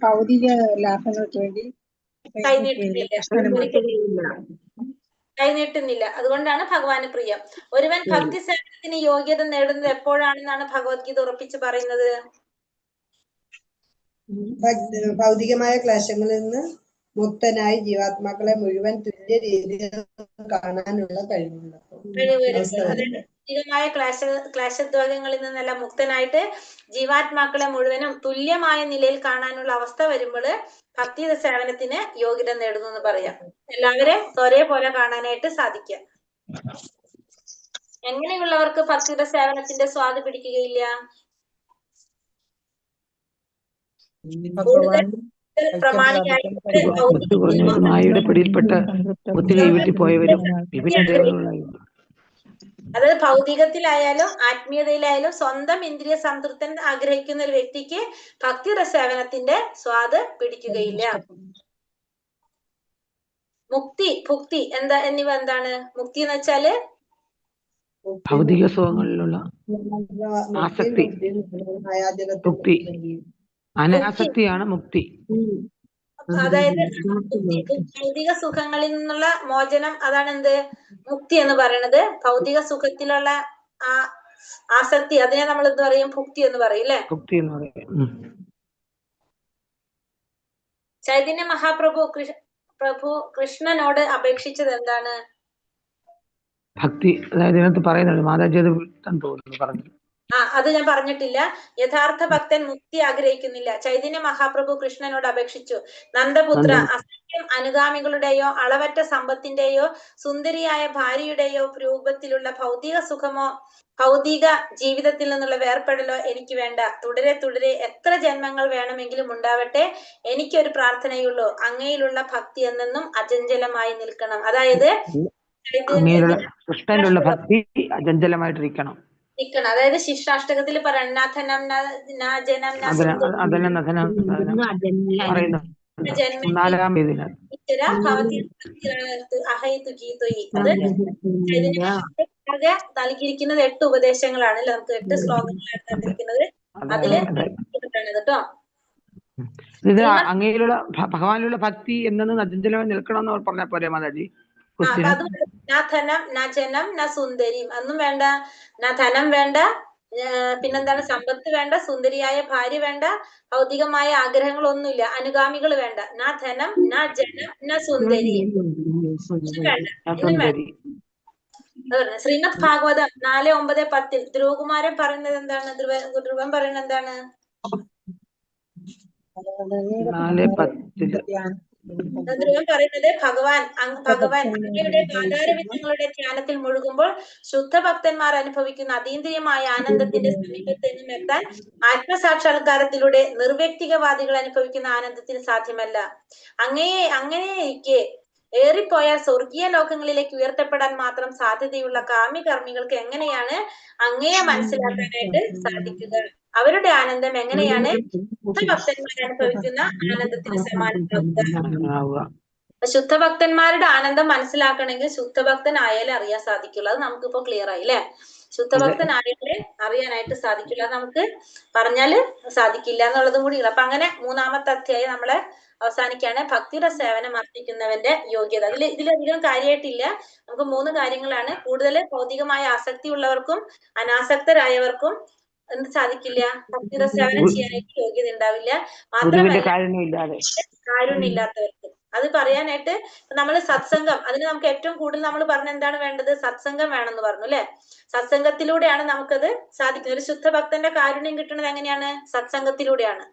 ഭൗതിക ലാഭങ്ങൾക്ക് വേണ്ടി കൈനീട്ടുന്നില്ല. അതുകൊണ്ടാണ് ഭഗവാന് പ്രിയം. ഒരുവൻ ഭക്തി സേവനത്തിന് യോഗ്യത നേടുന്നത് എപ്പോഴാണെന്നാണ് ഭഗവത്ഗീത ഉറപ്പിച്ച് പറയുന്നത്? ഭൗതികമായ ക്ലേശങ്ങളിൽ നിന്ന് മുക്തനായി ജീവാത്മാക്കളെ മുഴുവൻ തുല്യ രീതിയിൽ കാണാനുള്ള കഴിവുണ്ട്. ഭൗതികമായ ക്ലേശദ്വാരങ്ങളിൽ നിന്നെല്ലാം മുക്തനായിട്ട് ജീവാത്മാക്കളെ മുഴുവനും തുല്യമായ നിലയിൽ കാണാനുള്ള അവസ്ഥ വരുമ്പോൾ ഭക്തി സേവനത്തിന് യോഗ്യത നേടുന്നു എന്ന് പറയാം. എല്ലാവരെയും ഒരേപോലെ കാണാനായിട്ട് സാധിക്കുക. എങ്ങനെയുള്ളവർക്ക് ഭക്തിയുടെ സേവനത്തിന്റെ സ്വാദ് പിടിക്കുകയില്ല? മായയുടെ പിടിയിൽപ്പെട്ട ബുദ്ധി കൈവിട്ടി പോയവരും അതായത് ഭൗതികത്തിലായാലും ആത്മീയതയിലായാലും സ്വന്തം ഇന്ദ്രിയ സംതൃപ്തൻ ആഗ്രഹിക്കുന്ന ഒരു വ്യക്തിക്ക് ഭക്തിയുടെ സേവനത്തിന്റെ സ്വാദ് പിടിക്കുകയില്ല. മുക്തി, ഭുക്തി എന്നിവ എന്താണ്? മുക്തി എന്ന് വെച്ചാല് ഭൗതിക സുഖങ്ങളിലുള്ള ആസക്തി, മുക്തി, അനാസക്തിയാണ് മുക്തി. അതായത് ഭൗതിക സുഖങ്ങളിൽ നിന്നുള്ള മോചനം, അതാണ് എന്ത്? മുക്തി എന്ന് പറയുന്നത്. ഭൗതിക സുഖത്തിലുള്ള ആസക്തി, അതിനെ നമ്മൾ എന്ത് പറയും? ഭുക്തി എന്ന് പറയും അല്ലെ? ഭുക്തി എന്ന് പറയും. ചൈതന്യ മഹാപ്രഭു കൃഷ്ണനോട് അപേക്ഷിച്ചത് എന്താണ്? ഭക്തി. അതായത് ഇതിനകത്ത് പറയുന്നുണ്ട്, മാതാജി അത് തോന്നുന്നു പറഞ്ഞു. അത് ഞാൻ പറഞ്ഞിട്ടില്ല. യഥാർത്ഥ ഭക്തൻ മുക്തി ആഗ്രഹിക്കുന്നില്ല. ചൈതന്യ മഹാപ്രഭു കൃഷ്ണനോട് അപേക്ഷിച്ചു, നന്ദപുത്ര, അസംഖ്യം അനുഗാമികളുടെയോ അളവറ്റ സമ്പത്തിന്റെയോ സുന്ദരിയായ ഭാര്യയുടെയോ രൂപത്തിലുള്ള ഭൗതിക സുഖമോ ഭൗതിക ജീവിതത്തിൽ നിന്നുള്ള വേർപ്പെടലോ എനിക്ക് വേണ്ട. തുടരെ തുടരെ എത്ര ജന്മങ്ങൾ വേണമെങ്കിലും ഉണ്ടാവട്ടെ, എനിക്കൊരു പ്രാർത്ഥനയുള്ളൂ, അങ്ങയിലുള്ള ഭക്തി എന്നെന്നും അചഞ്ചലമായി നിൽക്കണം. അതായത് കൃഷ്ണനിലുള്ള ഭക്തി അചഞ്ചലമായിട്ടിരിക്കണം. അതായത് ശിഷ്ടാഷ്ടകത്തിൽ പറയണം, നൽകിയിരിക്കുന്നത് 8 ഉപദേശങ്ങളാണ്. നമുക്ക് 8 ശ്ലോകങ്ങളാണ് തന്നിരിക്കുന്നത്. അതില് കേട്ടോ, ഇത് അങ്ങയിലുള്ള ഭഗവാനിലുള്ള ഭക്തി എന്നത് അചഞ്ചലമായി നിൽക്കണം എന്ന് പറഞ്ഞാൽ പോരെ മാതാജി? ധനം ന ജനം ന സുന്ദരിയും അന്നും വേണ്ട, ധനം വേണ്ട, പിന്നെന്താണ്, സമ്പത്ത് വേണ്ട, സുന്ദരിയായ ഭാര്യ വേണ്ട, ഭൗതികമായ ആഗ്രഹങ്ങളൊന്നുമില്ല, അനുഗാമികൾ വേണ്ട. ന ധനം ന ജനം ന സുന്ദരി. വേണ്ട ഇന്നും വേണ്ട. സുന്ദരി. ശ്രീമദ് ഭാഗവതം 4:9-10 ധ്രുവകുമാരൻ പറയുന്നത് എന്താണ്? ധ്രുവൻ പറയുന്നത് എന്താണ്? 4:10 ധ്രുവൻ പറയുന്നത് ഭഗവാൻ അങ്ങയുടെ ആധാരവിന്ദങ്ങളുടെ ധ്യാനത്തിൽ മുഴുകുമ്പോൾ ശുദ്ധഭക്തന്മാർ അനുഭവിക്കുന്ന അതീന്ദ്രിയമായ ആനന്ദത്തിന്റെ സമീപത്ത് നിന്നും എത്താൻ ആത്മസാക്ഷാത്കാരത്തിലൂടെ നിർവ്യക്തികവാദികൾ അനുഭവിക്കുന്ന ആനന്ദത്തിന് സാധ്യമല്ല. അങ്ങനെയിരിക്കെ ഏറിപ്പോയാൽ സ്വർഗീയ ലോകങ്ങളിലേക്ക് ഉയർത്തപ്പെടാൻ മാത്രം സാധ്യതയുള്ള കാമ്യകർമ്മികൾക്ക് എങ്ങനെയാണ് അങ്ങയെ മനസ്സിലാക്കാനായിട്ട് സാധിക്കുക? അവരുടെ ആനന്ദം എങ്ങനെയാണ് ശുദ്ധഭക്തന്മാർ അനുഭവിക്കുന്ന ആനന്ദത്തിന് സമാനമാവുക? ശുദ്ധഭക്തന്മാരുടെ ആനന്ദം മനസ്സിലാക്കണമെങ്കിൽ ശുദ്ധഭക്തനായാലേ അറിയാൻ സാധിക്കുള്ളൂ. അത് നമുക്കിപ്പോ ക്ലിയർ ആയി അല്ലെ? ശുദ്ധഭക്തനായാലേ അറിയാനായിട്ട് സാധിക്കില്ല, നമുക്ക് പറഞ്ഞാല് സാധിക്കില്ല എന്നുള്ളതും കൂടി. അപ്പൊ അങ്ങനെ 3-ാമത്തെ അധ്യായം നമ്മളെ അവസാനിക്കാണ്. ഭക്തിയുടെ സേവനം അർപ്പിക്കുന്നവന്റെ യോഗ്യത. ഇതിലധികം കാര്യമായിട്ടില്ല. നമുക്ക് 3 കാര്യങ്ങളാണ്. കൂടുതൽ ഭൗതികമായ ആസക്തി ഉള്ളവർക്കും അനാസക്തരായവർക്കും എന്ത് സാധിക്കില്ല? ഭക്തിയുടെ സേവനം ചെയ്യാനായിട്ട് യോഗ്യത ഉണ്ടാവില്ല. മാത്രമല്ല കാരുണ്യമില്ലാത്തവർക്ക്. അത് പറയാനായിട്ട് നമ്മൾ സത്സംഗം, അതിന് നമുക്ക് ഏറ്റവും കൂടുതൽ നമ്മൾ പറഞ്ഞ എന്താണ് വേണ്ടത്? സത്സംഗം വേണമെന്ന് പറഞ്ഞു അല്ലെ? സത്സംഗത്തിലൂടെയാണ് നമുക്കത് സാധിക്കുന്നത്. ഒരു ശുദ്ധഭക്തന്റെ കാരുണ്യം കിട്ടുന്നത് എങ്ങനെയാണ്? സത്സംഗത്തിലൂടെയാണ്.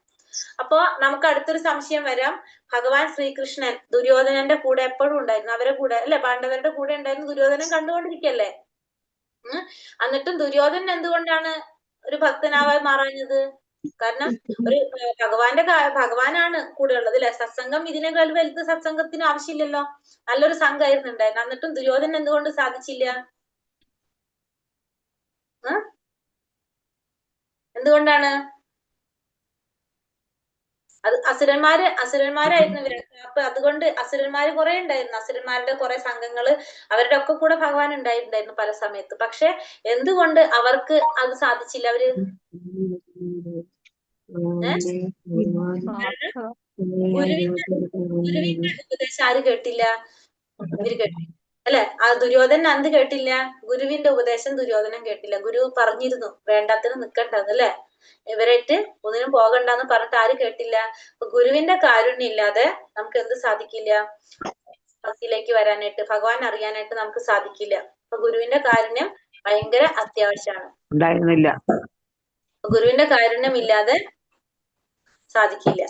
അപ്പോ നമുക്ക് അടുത്തൊരു സംശയം വരാം. ഭഗവാൻ ശ്രീകൃഷ്ണൻ ദുര്യോധനന്റെ കൂടെ എപ്പോഴും ഉണ്ടായിരുന്നു, അവരുടെ കൂടെ അല്ലെ, പാണ്ഡവരുടെ കൂടെ ഉണ്ടായിരുന്നു. ദുര്യോധനൻ കണ്ടുകൊണ്ടിരിക്കല്ലേ. എന്നിട്ടും ദുര്യോധനൻ എന്തുകൊണ്ടാണ് ഒരു ഭക്തനാവാൻ മാറാഞ്ഞത്? കാരണം ഒരു ഭഗവാനാണ് കൂടെ ഉള്ളത് അല്ലെ? സത്സംഗം ഇതിനേക്കാൾ വലുത് സത്സംഗത്തിന് ആവശ്യമില്ലല്ലോ. നല്ലൊരു സംഘമായിരുന്നു ഉണ്ടായിരുന്നു. എന്നിട്ടും ദുര്യോധനൻ എന്തുകൊണ്ട് സാധിച്ചില്ല? എന്തുകൊണ്ടാണ്? അത് അസുരന്മാരായിരുന്നു ഇവരൊക്കെ. അപ്പൊ അതുകൊണ്ട് അസുരന്മാര് കുറെ ഉണ്ടായിരുന്നു. അസുരന്മാരുടെ കുറെ സംഘങ്ങള്, അവരുടെ ഒക്കെ കൂടെ ഭഗവാൻ ഉണ്ടായിട്ടുണ്ടായിരുന്നു പല സമയത്ത്. പക്ഷെ എന്തുകൊണ്ട് അവർക്ക് അത് സാധിച്ചില്ല? അവര് ഗുരുവിന്റെ ഉപദേശം ആര് കേട്ടില്ല? ഇവര് കേട്ടില്ല അല്ലെ? ആ ദുര്യോധനൻ എന്ത് കേട്ടില്ല? ഗുരുവിന്റെ ഉപദേശം ദുര്യോധനൻ കേട്ടില്ല. ഗുരു പറഞ്ഞിരുന്നു വേണ്ടാത്തിന് നിക്കണ്ടെന്ന് അല്ലെ? ഇവരായിട്ട് ഒന്നിനും പോകണ്ടെന്ന് പറഞ്ഞിട്ട് ആര് കേട്ടില്ല? ഗുരുവിന്റെ കാരുണ്യം ഇല്ലാതെ നമുക്ക് എന്ത് സാധിക്കില്ല? ഭക്തിയിലേക്ക് വരാനായിട്ട്, ഭഗവാൻ അറിയാനായിട്ട് നമുക്ക് സാധിക്കില്ല. അപ്പൊ ഗുരുവിന്റെ കാരുണ്യം ഭയങ്കര അത്യാവശ്യമാണ്. ഗുരുവിന്റെ കാരുണ്യം ഇല്ലാതെ സാധിക്കില്ല.